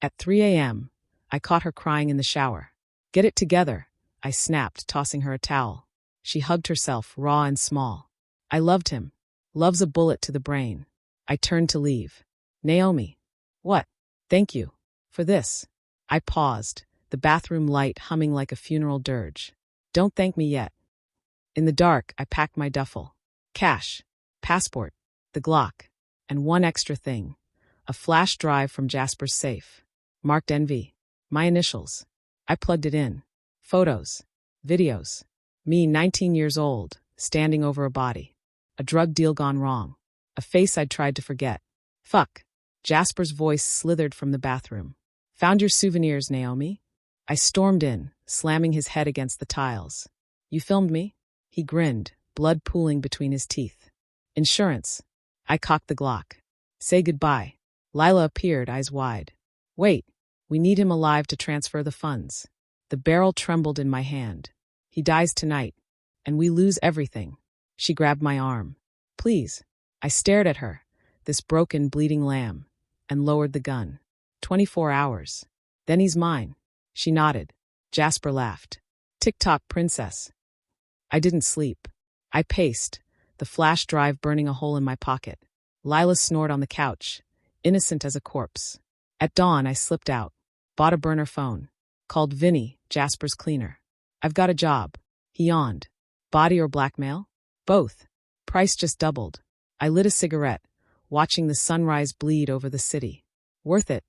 At 3 a.m., I caught her crying in the shower. Get it together, I snapped, tossing her a towel. She hugged herself, raw and small. I loved him. Love's a bullet to the brain. I turned to leave. Naomi. What? Thank you. For this. I paused, the bathroom light humming like a funeral dirge. Don't thank me yet. In the dark, I packed my duffel. Cash. Passport. The Glock. And one extra thing. A flash drive from Jasper's safe. Marked NV. My initials. I plugged it in. Photos. Videos. Me, 19 years old, standing over a body. A drug deal gone wrong. A face I'd tried to forget. Fuck. Jasper's voice slithered from the bathroom. Found your souvenirs, Naomi? I stormed in, slamming his head against the tiles. You filmed me? He grinned, blood pooling between his teeth. Insurance. I cocked the Glock. Say goodbye. Lila appeared, eyes wide. Wait. We need him alive to transfer the funds. The barrel trembled in my hand. He dies tonight. And we lose everything. She grabbed my arm. Please. I stared at her, this broken, bleeding lamb, and lowered the gun. 24 hours. Then he's mine. She nodded. Jasper laughed. Tick-tock, princess. I didn't sleep. I paced, the flash drive burning a hole in my pocket. Lila snored on the couch, innocent as a corpse. At dawn, I slipped out, bought a burner phone, called Vinny, Jasper's cleaner. I've got a job. He yawned. Body or blackmail? Both. Price just doubled. I lit a cigarette, watching the sunrise bleed over the city. Worth it.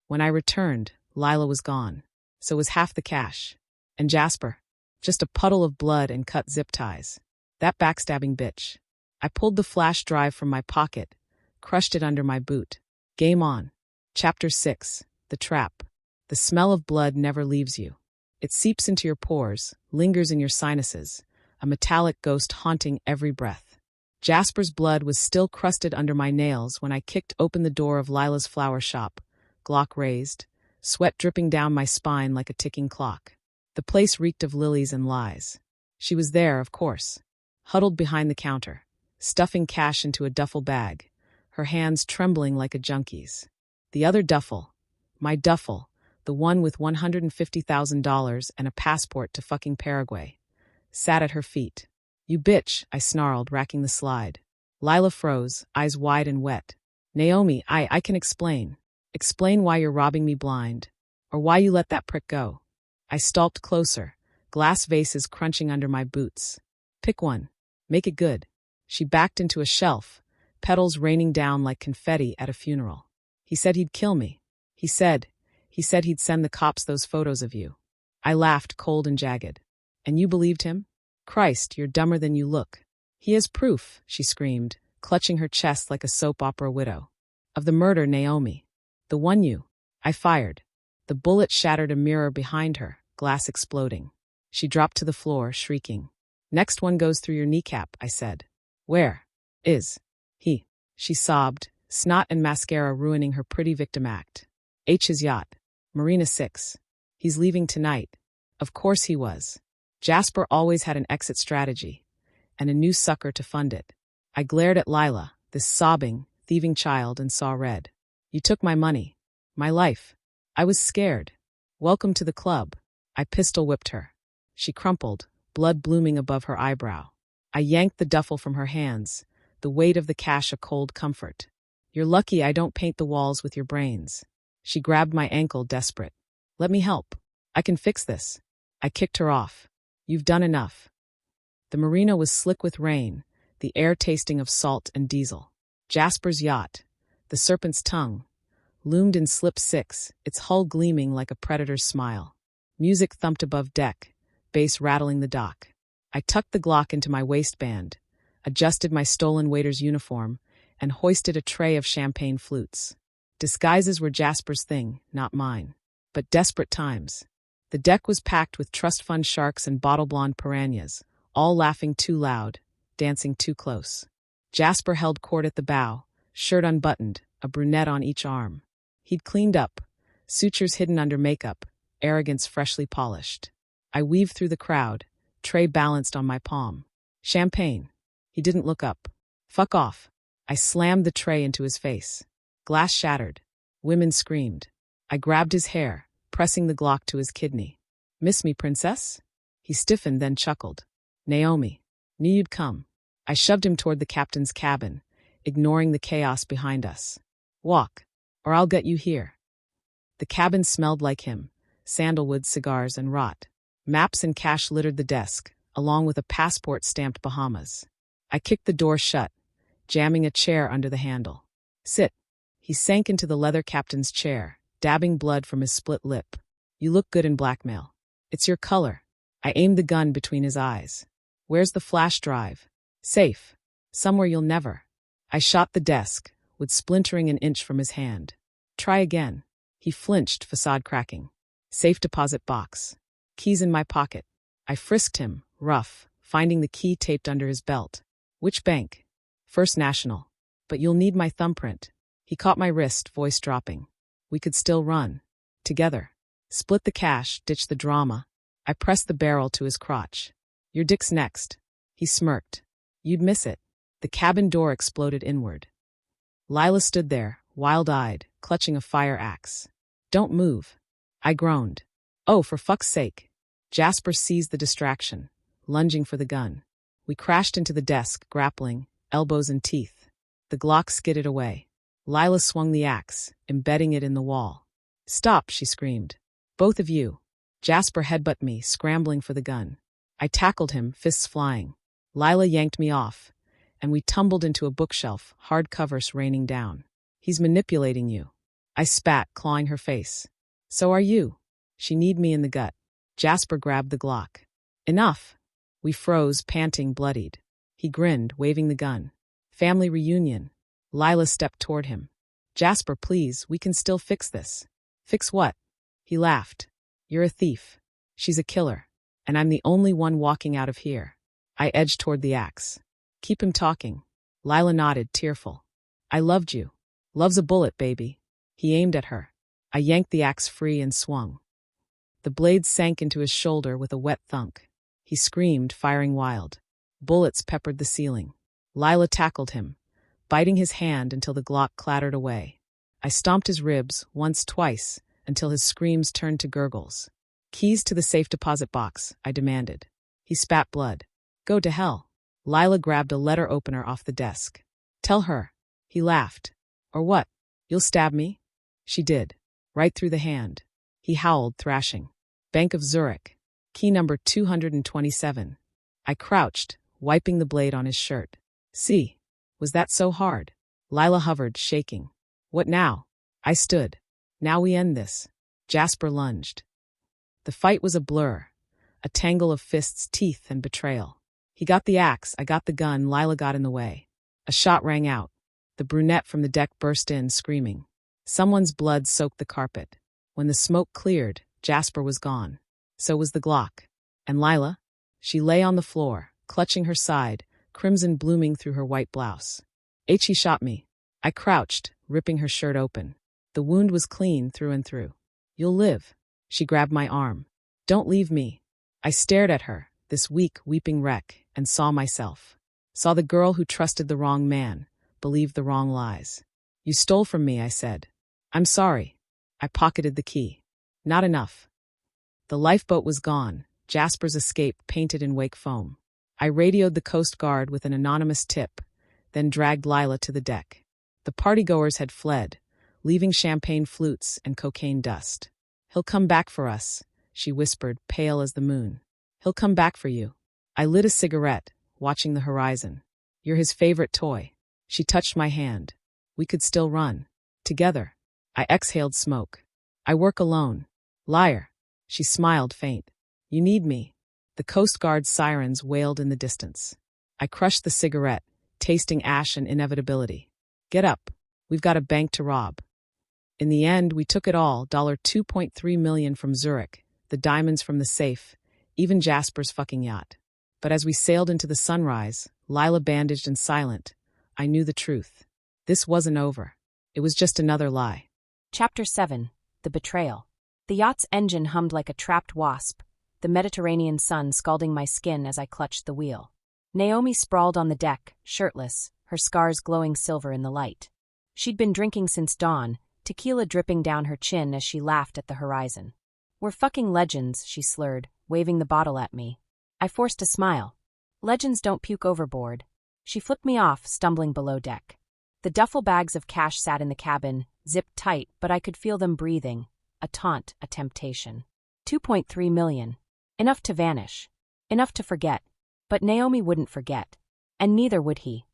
When I returned, Lila was gone. So was half the cash. And Jasper? Just a puddle of blood and cut zip ties. That backstabbing bitch. I pulled the flash drive from my pocket, crushed it under my boot. Game on. Chapter 6. The Trap. The smell of blood never leaves you. It seeps into your pores, lingers in your sinuses, a metallic ghost haunting every breath. Jasper's blood was still crusted under my nails when I kicked open the door of Lila's flower shop, Glock raised, sweat dripping down my spine like a ticking clock. The place reeked of lilies and lies. She was there, of course, huddled behind the counter, stuffing cash into a duffel bag, her hands trembling like a junkie's. The other duffel, my duffel, the one with $150,000 and a passport to fucking Paraguay, sat at her feet. You bitch, I snarled, racking the slide. Lila froze, eyes wide and wet. Naomi, I can explain. Explain why you're robbing me blind. Or why you let that prick go. I stalked closer, glass vases crunching under my boots. Pick one. Make it good. She backed into a shelf, petals raining down like confetti at a funeral. He said he'd kill me. He said he'd send the cops those photos of you. I laughed, cold and jagged. And you believed him? Christ, you're dumber than you look. He has proof, she screamed, clutching her chest like a soap opera widow. Of the murder, Naomi. The one you. I fired. The bullet shattered a mirror behind her, glass exploding. She dropped to the floor, shrieking. Next one goes through your kneecap, I said. Where is he? She sobbed, snot and mascara ruining her pretty victim act. H's yacht. Marina 6. He's leaving tonight. Of course he was. Jasper always had an exit strategy, and a new sucker to fund it. I glared at Lila, this sobbing, thieving child, and saw red. You took my money. My life. I was scared. Welcome to the club. I pistol whipped her. She crumpled, blood blooming above her eyebrow. I yanked the duffel from her hands, the weight of the cash a cold comfort. You're lucky I don't paint the walls with your brains. She grabbed my ankle, desperate. Let me help. I can fix this. I kicked her off. You've done enough. The marina was slick with rain, the air tasting of salt and diesel. Jasper's yacht, the serpent's tongue, loomed in slip 6, its hull gleaming like a predator's smile. Music thumped above deck, bass rattling the dock. I tucked the Glock into my waistband, adjusted my stolen waiter's uniform, and hoisted a tray of champagne flutes. Disguises were Jasper's thing, not mine. But desperate times. The deck was packed with trust fund sharks and bottle-blonde piranhas, all laughing too loud, dancing too close. Jasper held court at the bow, shirt unbuttoned, a brunette on each arm. He'd cleaned up, sutures hidden under makeup, arrogance freshly polished. I weaved through the crowd, tray balanced on my palm. Champagne. He didn't look up. Fuck off. I slammed the tray into his face. Glass shattered. Women screamed. I grabbed his hair, pressing the Glock to his kidney. Miss me, princess? He stiffened, then chuckled. Naomi. Knew you'd come. I shoved him toward the captain's cabin, ignoring the chaos behind us. Walk, or I'll get you here. The cabin smelled like him, sandalwood, cigars, and rot. Maps and cash littered the desk, along with a passport stamped Bahamas. I kicked the door shut, jamming a chair under the handle. Sit. He sank into the leather captain's chair, dabbing blood from his split lip. You look good in blackmail. It's your color. I aimed the gun between his eyes. Where's the flash drive? Safe. Somewhere you'll never. I shot the desk, wood splintering an inch from his hand. Try again. He flinched, facade cracking. Safe deposit box. Keys in my pocket. I frisked him, rough, finding the key taped under his belt. Which bank? First National. But you'll need my thumbprint. He caught my wrist, voice dropping. We could still run. Together. Split the cash, ditch the drama. I pressed the barrel to his crotch. Your dick's next. He smirked. You'd miss it. The cabin door exploded inward. Lila stood there, wild-eyed, clutching a fire axe. Don't move. I groaned. Oh, for fuck's sake. Jasper seized the distraction, lunging for the gun. We crashed into the desk, grappling, elbows and teeth. The Glock skidded away. Lila swung the axe, embedding it in the wall. Stop, she screamed. Both of you. Jasper headbutted me, scrambling for the gun. I tackled him, fists flying. Lila yanked me off, and we tumbled into a bookshelf, hard covers raining down. He's manipulating you. I spat, clawing her face. So are you. She kneed me in the gut. Jasper grabbed the Glock. Enough. We froze, panting, bloodied. He grinned, waving the gun. Family reunion. Lila stepped toward him. Jasper, please, we can still fix this. Fix what? He laughed. You're a thief. She's a killer. And I'm the only one walking out of here. I edged toward the axe. Keep him talking. Lila nodded, tearful. I loved you. Love's a bullet, baby. He aimed at her. I yanked the axe free and swung. The blade sank into his shoulder with a wet thunk. He screamed, firing wild. Bullets peppered the ceiling. Lila tackled him, biting his hand until the Glock clattered away. I stomped his ribs, once, twice, until his screams turned to gurgles. Keys to the safe deposit box, I demanded. He spat blood. Go to hell. Lila grabbed a letter opener off the desk. Tell her. He laughed. Or what? You'll stab me? She did. Right through the hand. He howled, thrashing. Bank of Zurich. Key number 227. I crouched, wiping the blade on his shirt. See. Was that so hard? Lila hovered, shaking. What now? I stood. Now we end this. Jasper lunged. The fight was a blur. A tangle of fists, teeth, and betrayal. He got the axe, I got the gun, Lila got in the way. A shot rang out. The brunette from the deck burst in, screaming. Someone's blood soaked the carpet. When the smoke cleared, Jasper was gone. So was the Glock. And Lila? She lay on the floor, clutching her side, crimson blooming through her white blouse. He shot me. I crouched, ripping her shirt open. The wound was clean through and through. You'll live. She grabbed my arm. Don't leave me. I stared at her, this weak, weeping wreck, and saw myself. Saw the girl who trusted the wrong man, believed the wrong lies. You stole from me, I said. I'm sorry. I pocketed the key. Not enough. The lifeboat was gone, Jasper's escape painted in wake foam. I radioed the Coast Guard with an anonymous tip, then dragged Lila to the deck. The partygoers had fled, leaving champagne flutes and cocaine dust. He'll come back for us, she whispered, pale as the moon. He'll come back for you. I lit a cigarette, watching the horizon. You're his favorite toy. She touched my hand. We could still run. Together. I exhaled smoke. I work alone. Liar. She smiled faint. You need me. The Coast Guard sirens wailed in the distance. I crushed the cigarette, tasting ash and inevitability. Get up. We've got a bank to rob. In the end, we took it all, $2.3 million from Zurich, the diamonds from the safe, even Jasper's fucking yacht. But as we sailed into the sunrise, Lila bandaged and silent, I knew the truth. This wasn't over. It was just another lie. Chapter 7. The Betrayal. The yacht's engine hummed like a trapped wasp, the Mediterranean sun scalding my skin as I clutched the wheel. Naomi sprawled on the deck, shirtless, her scars glowing silver in the light. She'd been drinking since dawn, tequila dripping down her chin as she laughed at the horizon. We're fucking legends, she slurred, waving the bottle at me. I forced a smile. Legends don't puke overboard. She flipped me off, stumbling below deck. The duffel bags of cash sat in the cabin, zipped tight, but I could feel them breathing. A taunt, a temptation. 2.3 million. Enough to vanish. Enough to forget. But Naomi wouldn't forget. And neither would he.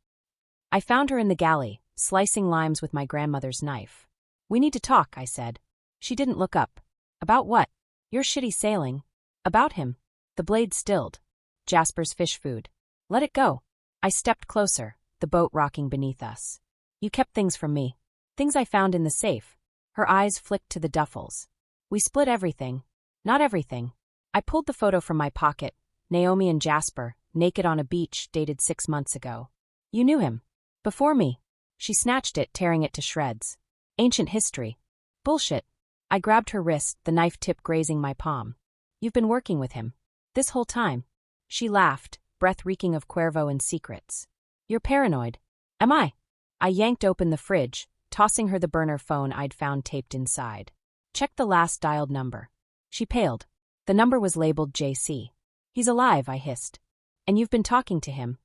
I found her in the galley, slicing limes with my grandmother's knife. We need to talk, I said. She didn't look up. About what? Your shitty sailing. About him. The blade stilled. Jasper's fish food. Let it go. I stepped closer, the boat rocking beneath us. You kept things from me. Things I found in the safe. Her eyes flicked to the duffels. We split everything. Not everything. I pulled the photo from my pocket, Naomi and Jasper, naked on a beach dated 6 months ago. You knew him. Before me. She snatched it, tearing it to shreds. Ancient history. Bullshit. I grabbed her wrist, the knife tip grazing my palm. You've been working with him. This whole time. She laughed, breath reeking of Cuervo and secrets. You're paranoid. Am I? I yanked open the fridge, tossing her the burner phone I'd found taped inside. Check the last dialed number. She paled. The number was labeled JC. He's alive, I hissed. And you've been talking to him.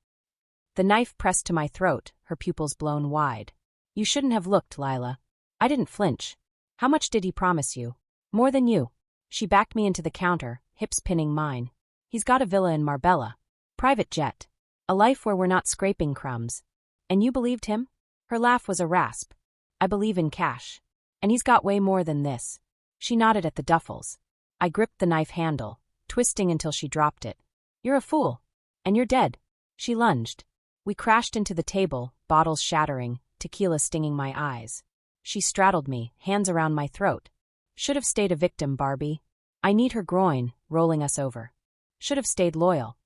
The knife pressed to my throat, her pupils blown wide. You shouldn't have looked, Lila. I didn't flinch. How much did he promise you? More than you. She backed me into the counter, hips pinning mine. He's got a villa in Marbella. Private jet. A life where we're not scraping crumbs. And you believed him? Her laugh was a rasp. I believe in cash. And he's got way more than this. She nodded at the duffels. I gripped the knife handle, twisting until she dropped it. You're a fool. And you're dead. She lunged. We crashed into the table, bottles shattering, tequila stinging my eyes. She straddled me, hands around my throat. Should have stayed a victim, Barbie. I need her groin, rolling us over. Should have stayed loyal.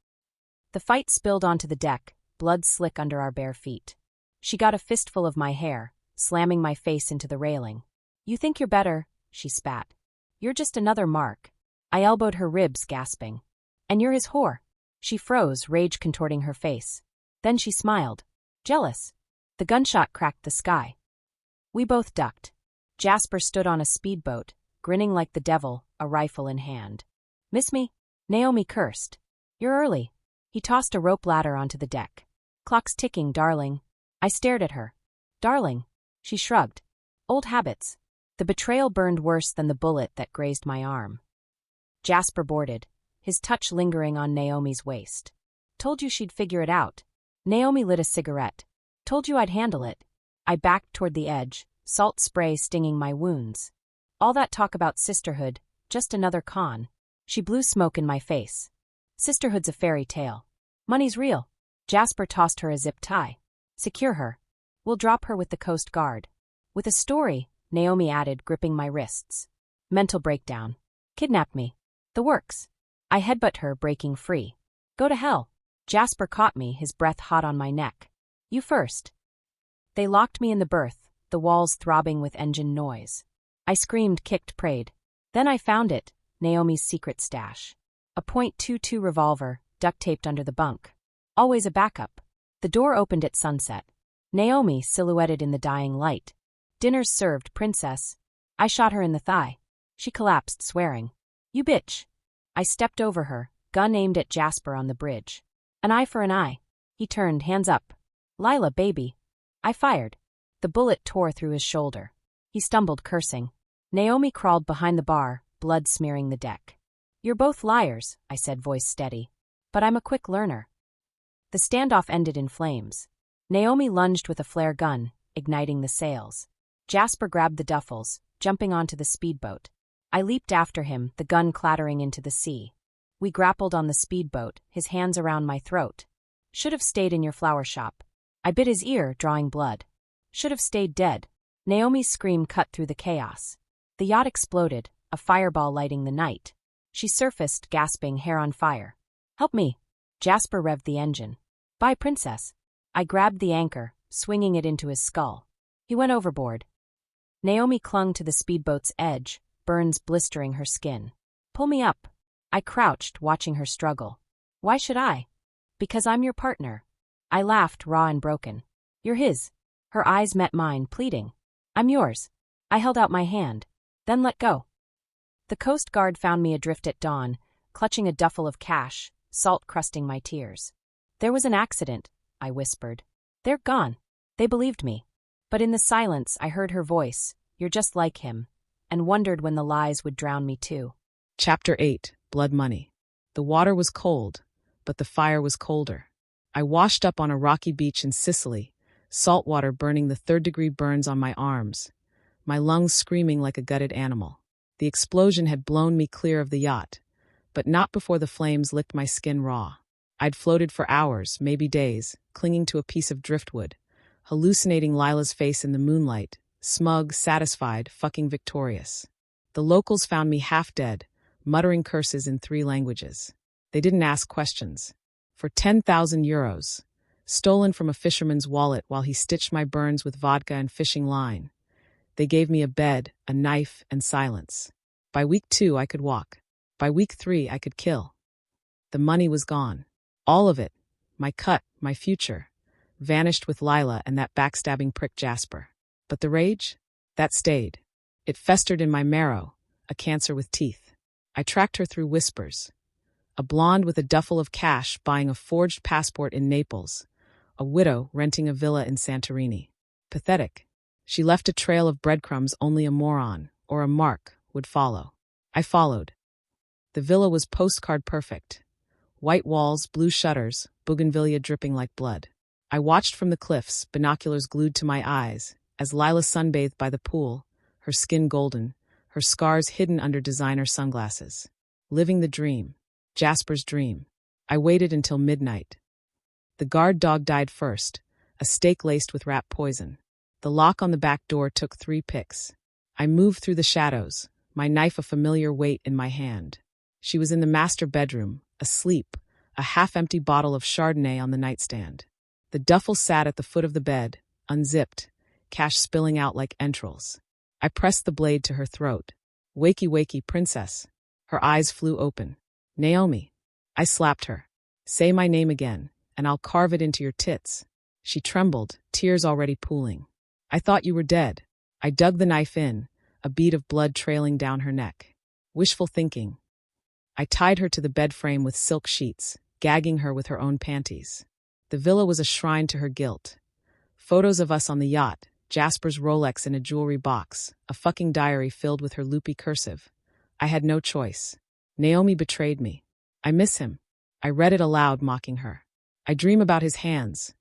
The fight spilled onto the deck, blood slick under our bare feet. She got a fistful of my hair, slamming my face into the railing. You think you're better, she spat. You're just another mark. I elbowed her ribs, gasping. And you're his whore. She froze, rage contorting her face. Then she smiled. Jealous. The gunshot cracked the sky. We both ducked. Jasper stood on a speedboat, grinning like the devil, a rifle in hand. Miss me? Naomi cursed. You're early. He tossed a rope ladder onto the deck. Clock's ticking, darling. I stared at her. Darling. She shrugged. Old habits. The betrayal burned worse than the bullet that grazed my arm. Jasper boarded, his touch lingering on Naomi's waist. Told you she'd figure it out. Naomi lit a cigarette. Told you I'd handle it. I backed toward the edge, salt spray stinging my wounds. All that talk about sisterhood, just another con. She blew smoke in my face. Sisterhood's a fairy tale. Money's real. Jasper tossed her a zip tie. Secure her. We'll drop her with the Coast Guard. With a story, Naomi added, gripping my wrists. Mental breakdown. Kidnapped me. The works. I headbutt her, breaking free. Go to hell. Jasper caught me, his breath hot on my neck. You first. They locked me in the berth, the walls throbbing with engine noise. I screamed, kicked, prayed. Then I found it, Naomi's secret stash. A .22 revolver, duct-taped under the bunk. Always a backup. The door opened at sunset. Naomi silhouetted in the dying light. Dinner's served, princess. I shot her in the thigh. She collapsed, swearing. You bitch. I stepped over her, gun aimed at Jasper on the bridge. An eye for an eye. He turned, hands up. Lila, baby. I fired. The bullet tore through his shoulder. He stumbled, cursing. Naomi crawled behind the bar, blood smearing the deck. You're both liars, I said, voice steady. But I'm a quick learner. The standoff ended in flames. Naomi lunged with a flare gun, igniting the sails. Jasper grabbed the duffels, jumping onto the speedboat. I leaped after him, the gun clattering into the sea. We grappled on the speedboat, his hands around my throat. Should have stayed in your flower shop. I bit his ear, drawing blood. Should have stayed dead. Naomi's scream cut through the chaos. The yacht exploded, a fireball lighting the night. She surfaced, gasping, hair on fire. Help me. Jasper revved the engine. Bye, princess. I grabbed the anchor, swinging it into his skull. He went overboard. Naomi clung to the speedboat's edge, burns blistering her skin. Pull me up. I crouched, watching her struggle. Why should I? Because I'm your partner. I laughed, raw and broken. You're his. Her eyes met mine, pleading. I'm yours. I held out my hand. Then let go. The Coast Guard found me adrift at dawn, clutching a duffel of cash, salt crusting my tears. There was an accident, I whispered. They're gone. They believed me. But in the silence, I heard her voice, you're just like him, and wondered when the lies would drown me too. Chapter 8. Blood Money. The water was cold, but the fire was colder. I washed up on a rocky beach in Sicily, salt water burning the third-degree burns on my arms, my lungs screaming like a gutted animal. The explosion had blown me clear of the yacht, but not before the flames licked my skin raw. I'd floated for hours, maybe days, clinging to a piece of driftwood, hallucinating Lila's face in the moonlight, smug, satisfied, fucking victorious. The locals found me half dead, muttering curses in 3 languages. They didn't ask questions. For 10,000 euros, stolen from a fisherman's wallet while he stitched my burns with vodka and fishing line, they gave me a bed, a knife, and silence. By week 2, I could walk. By week 3, I could kill. The money was gone. All of it, my cut, my future, vanished with Lila and that backstabbing prick Jasper. But the rage? That stayed. It festered in my marrow, a cancer with teeth. I tracked her through whispers. A blonde with a duffel of cash buying a forged passport in Naples. A widow renting a villa in Santorini. Pathetic. She left a trail of breadcrumbs only a moron, or a mark, would follow. I followed. The villa was postcard perfect. White walls, blue shutters, bougainvillea dripping like blood. I watched from the cliffs, binoculars glued to my eyes, as Lila sunbathed by the pool, her skin golden, her scars hidden under designer sunglasses. Living the dream. Jasper's dream. I waited until midnight. The guard dog died first, a stake laced with rat poison. The lock on the back door took 3 picks. I moved through the shadows, my knife a familiar weight in my hand. She was in the master bedroom, asleep, a half-empty bottle of Chardonnay on the nightstand. The duffel sat at the foot of the bed, unzipped, cash spilling out like entrails. I pressed the blade to her throat. Wakey, wakey, princess. Her eyes flew open. Naomi. I slapped her. Say my name again, and I'll carve it into your tits. She trembled, tears already pooling. I thought you were dead. I dug the knife in, a bead of blood trailing down her neck. Wishful thinking. I tied her to the bed frame with silk sheets, gagging her with her own panties. The villa was a shrine to her guilt. Photos of us on the yacht, Jasper's Rolex in a jewelry box, a fucking diary filled with her loopy cursive. I had no choice. Naomi betrayed me. I miss him. I read it aloud, mocking her. I dream about his hands.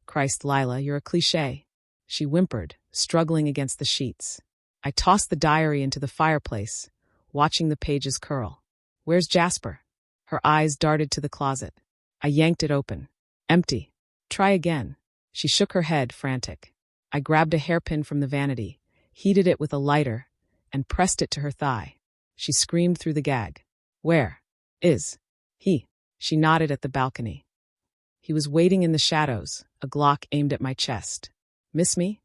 Christ, Lila, you're a cliché. She whimpered, struggling against the sheets. I tossed the diary into the fireplace, watching the pages curl. Where's Jasper? Her eyes darted to the closet. I yanked it open. Empty. Try again. She shook her head, frantic. I grabbed a hairpin from the vanity, heated it with a lighter, and pressed it to her thigh. She screamed through the gag. Where is he? She nodded at the balcony. He was waiting in the shadows, a Glock aimed at my chest. Miss me?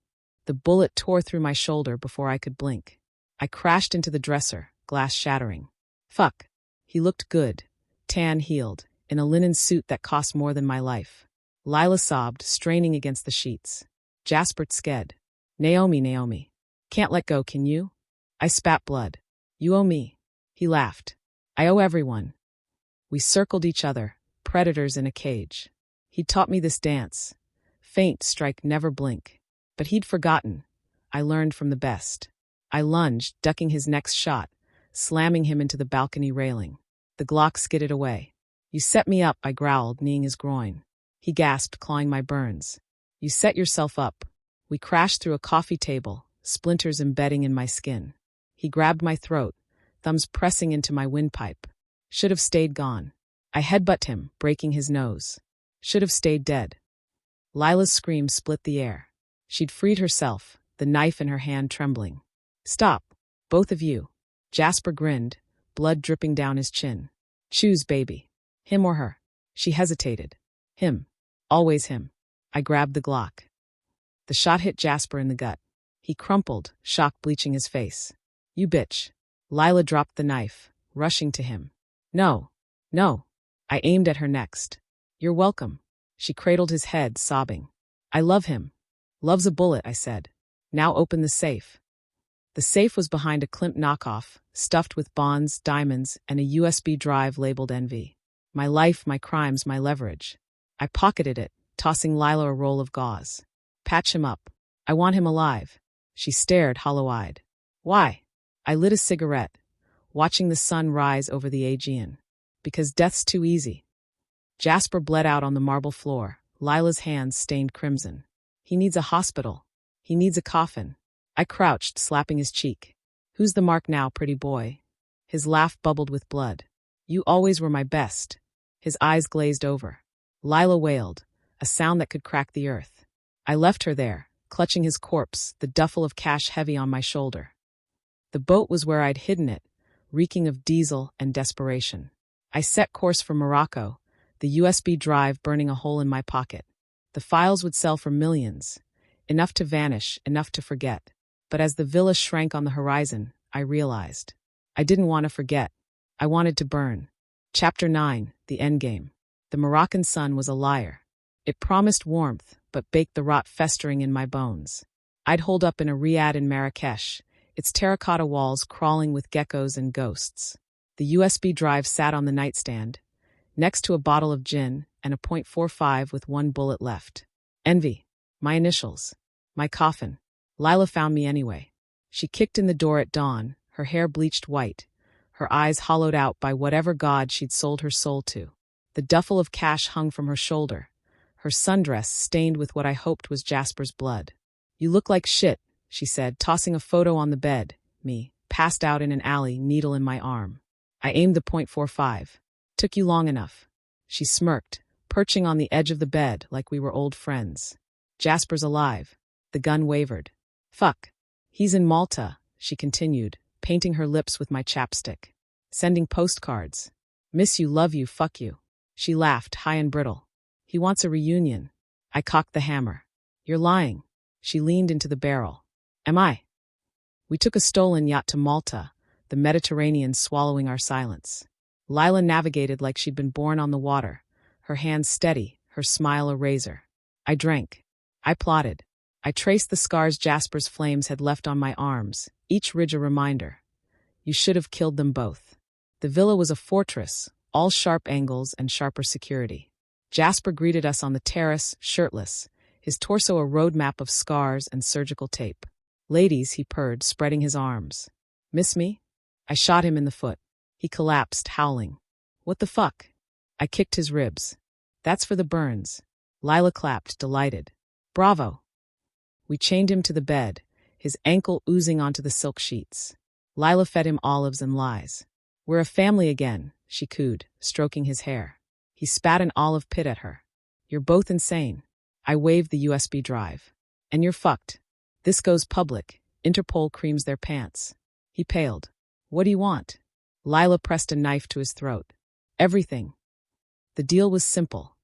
The bullet tore through my shoulder before I could blink. I crashed into the dresser, glass shattering. Fuck. He looked good, tan healed, in a linen suit that cost more than my life. Lila sobbed, straining against the sheets. Jasper sked. Naomi, Naomi. Can't let go, can you? I spat blood. You owe me. He laughed. I owe everyone. We circled each other, predators in a cage. He'd taught me this dance. Faint, strike, never blink. But he'd forgotten. I learned from the best. I lunged, ducking his next shot, slamming him into the balcony railing. The Glock skidded away. You set me up, I growled, kneeing his groin. He gasped, clawing my burns. You set yourself up. We crashed through a coffee table, splinters embedding in my skin. He grabbed my throat, thumbs pressing into my windpipe. Should have stayed gone. I headbutted him, breaking his nose. Should have stayed dead. Lila's scream split the air. She'd freed herself, the knife in her hand trembling. Stop, both of you. Jasper grinned, blood dripping down his chin. Choose, baby. Him or her. She hesitated. Him. Always him. I grabbed the Glock. The shot hit Jasper in the gut. He crumpled, shock bleaching his face. You bitch. Lila dropped the knife, rushing to him. No. No. I aimed at her next. You're welcome. She cradled his head, sobbing. I love him. Love's a bullet, I said. Now open the safe. The safe was behind a Klimt knockoff, stuffed with bonds, diamonds, and a USB drive labeled Envy. My life, my crimes, my leverage. I pocketed it, tossing Lila a roll of gauze. Patch him up. I want him alive. She stared, hollow-eyed. Why? I lit a cigarette, watching the sun rise over the Aegean. Because death's too easy. Jasper bled out on the marble floor, Lila's hands stained crimson. He needs a hospital. He needs a coffin. I crouched, slapping his cheek. Who's the mark now, pretty boy? His laugh bubbled with blood. You always were my best. His eyes glazed over. Lila wailed, a sound that could crack the earth. I left her there, clutching his corpse, the duffel of cash heavy on my shoulder. The boat was where I'd hidden it, reeking of diesel and desperation. I set course for Morocco, the USB drive burning a hole in my pocket. The files would sell for millions. Enough to vanish, enough to forget. But as the villa shrank on the horizon, I realized. I didn't want to forget. I wanted to burn. Chapter 9, The Endgame. The Moroccan sun was a liar. It promised warmth, but baked the rot festering in my bones. I'd holed up in a riad in Marrakesh, its terracotta walls crawling with geckos and ghosts. The USB drive sat on the nightstand, next to a bottle of gin and a .45 with one bullet left. Envy. My initials. My coffin. Lila found me anyway. She kicked in the door at dawn, her hair bleached white, her eyes hollowed out by whatever god she'd sold her soul to. The duffel of cash hung from her shoulder, her sundress stained with what I hoped was Jasper's blood. "You look like shit," she said, tossing a photo on the bed, me, passed out in an alley, needle in my arm. I aimed the .45. "Took you long enough." She smirked, perching on the edge of the bed like we were old friends. "Jasper's alive." The gun wavered. "Fuck. He's in Malta," she continued, painting her lips with my chapstick. "Sending postcards. Miss you, love you, fuck you." She laughed, high and brittle. "He wants a reunion." I cocked the hammer. "You're lying." She leaned into the barrel. "Am I?" We took a stolen yacht to Malta, the Mediterranean swallowing our silence. Lila navigated like she'd been born on the water, her hands steady, her smile a razor. I drank. I plotted. I traced the scars Jasper's flames had left on my arms, each ridge a reminder. You should have killed them both. The villa was a fortress, all sharp angles and sharper security. Jasper greeted us on the terrace, shirtless, his torso a roadmap of scars and surgical tape. "Ladies," he purred, spreading his arms. "Miss me?" I shot him in the foot. He collapsed, howling. "What the fuck?" I kicked his ribs. "That's for the burns." Lila clapped, delighted. "Bravo." We chained him to the bed, his ankle oozing onto the silk sheets. Lila fed him olives and lies. "We're a family again," she cooed, stroking his hair. He spat an olive pit at her. "You're both insane." I waved the USB drive. "And you're fucked. This goes public. Interpol creams their pants." He paled. "What do you want?" Lila pressed a knife to his throat. "Everything." The deal was simple.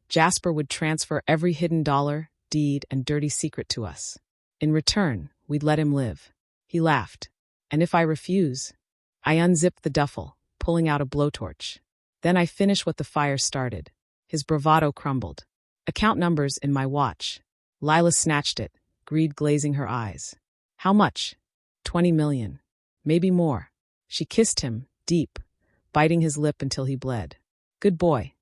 Jasper would transfer every hidden dollar, deed, and dirty secret to us. In return, we'd let him live. He laughed. "And if I refuse?" I unzipped the duffel, pulling out a blowtorch. Then I finished what the fire started. His bravado crumbled. "Account numbers in my watch." Lila snatched it, greed glazing her eyes. "How much?" 20 million. Maybe more. She kissed him, deep, biting his lip until he bled. "Good boy."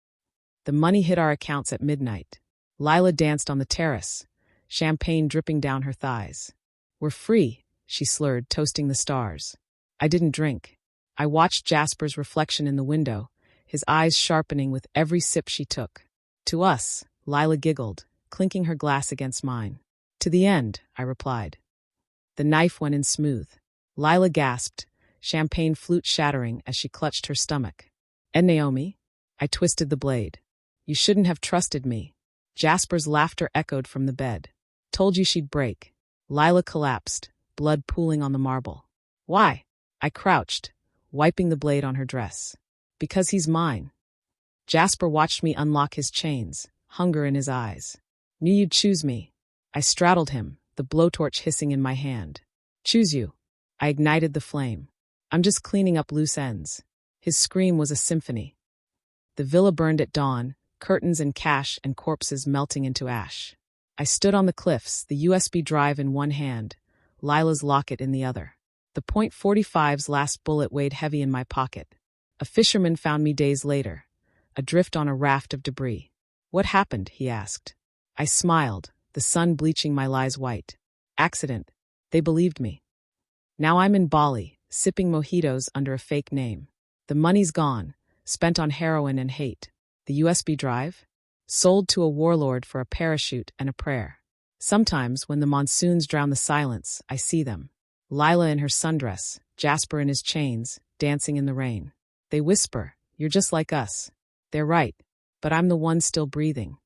The money hit our accounts at midnight. Lila danced on the terrace, champagne dripping down her thighs. "We're free," she slurred, toasting the stars. I didn't drink. I watched Jasper's reflection in the window, his eyes sharpening with every sip she took. "To us," Lila giggled, clinking her glass against mine. "To the end," I replied. The knife went in smooth. Lila gasped, champagne flute shattering as she clutched her stomach. "And Naomi?" I twisted the blade. "You shouldn't have trusted me." Jasper's laughter echoed from the bed. "Told you she'd break." Lila collapsed, blood pooling on the marble. "Why?" I crouched, wiping the blade on her dress. "Because he's mine." Jasper watched me unlock his chains, hunger in his eyes. "Knew you'd choose me." I straddled him, the blowtorch hissing in my hand. "Choose you." I ignited the flame. "I'm just cleaning up loose ends." His scream was a symphony. The villa burned at dawn, curtains and cash and corpses melting into ash. I stood on the cliffs, the USB drive in one hand, Lila's locket in the other. The .45's last bullet weighed heavy in my pocket. A fisherman found me days later, adrift on a raft of debris. "What happened?" he asked. I smiled, the sun bleaching my lies white. "Accident." They believed me. Now I'm in Bali, sipping mojitos under a fake name. The money's gone, spent on heroin and hate. The USB drive? Sold to a warlord for a parachute and a prayer. Sometimes, when the monsoons drown the silence, I see them. Lila in her sundress, Jasper in his chains, dancing in the rain. They whisper, "You're just like us." They're right, but I'm the one still breathing.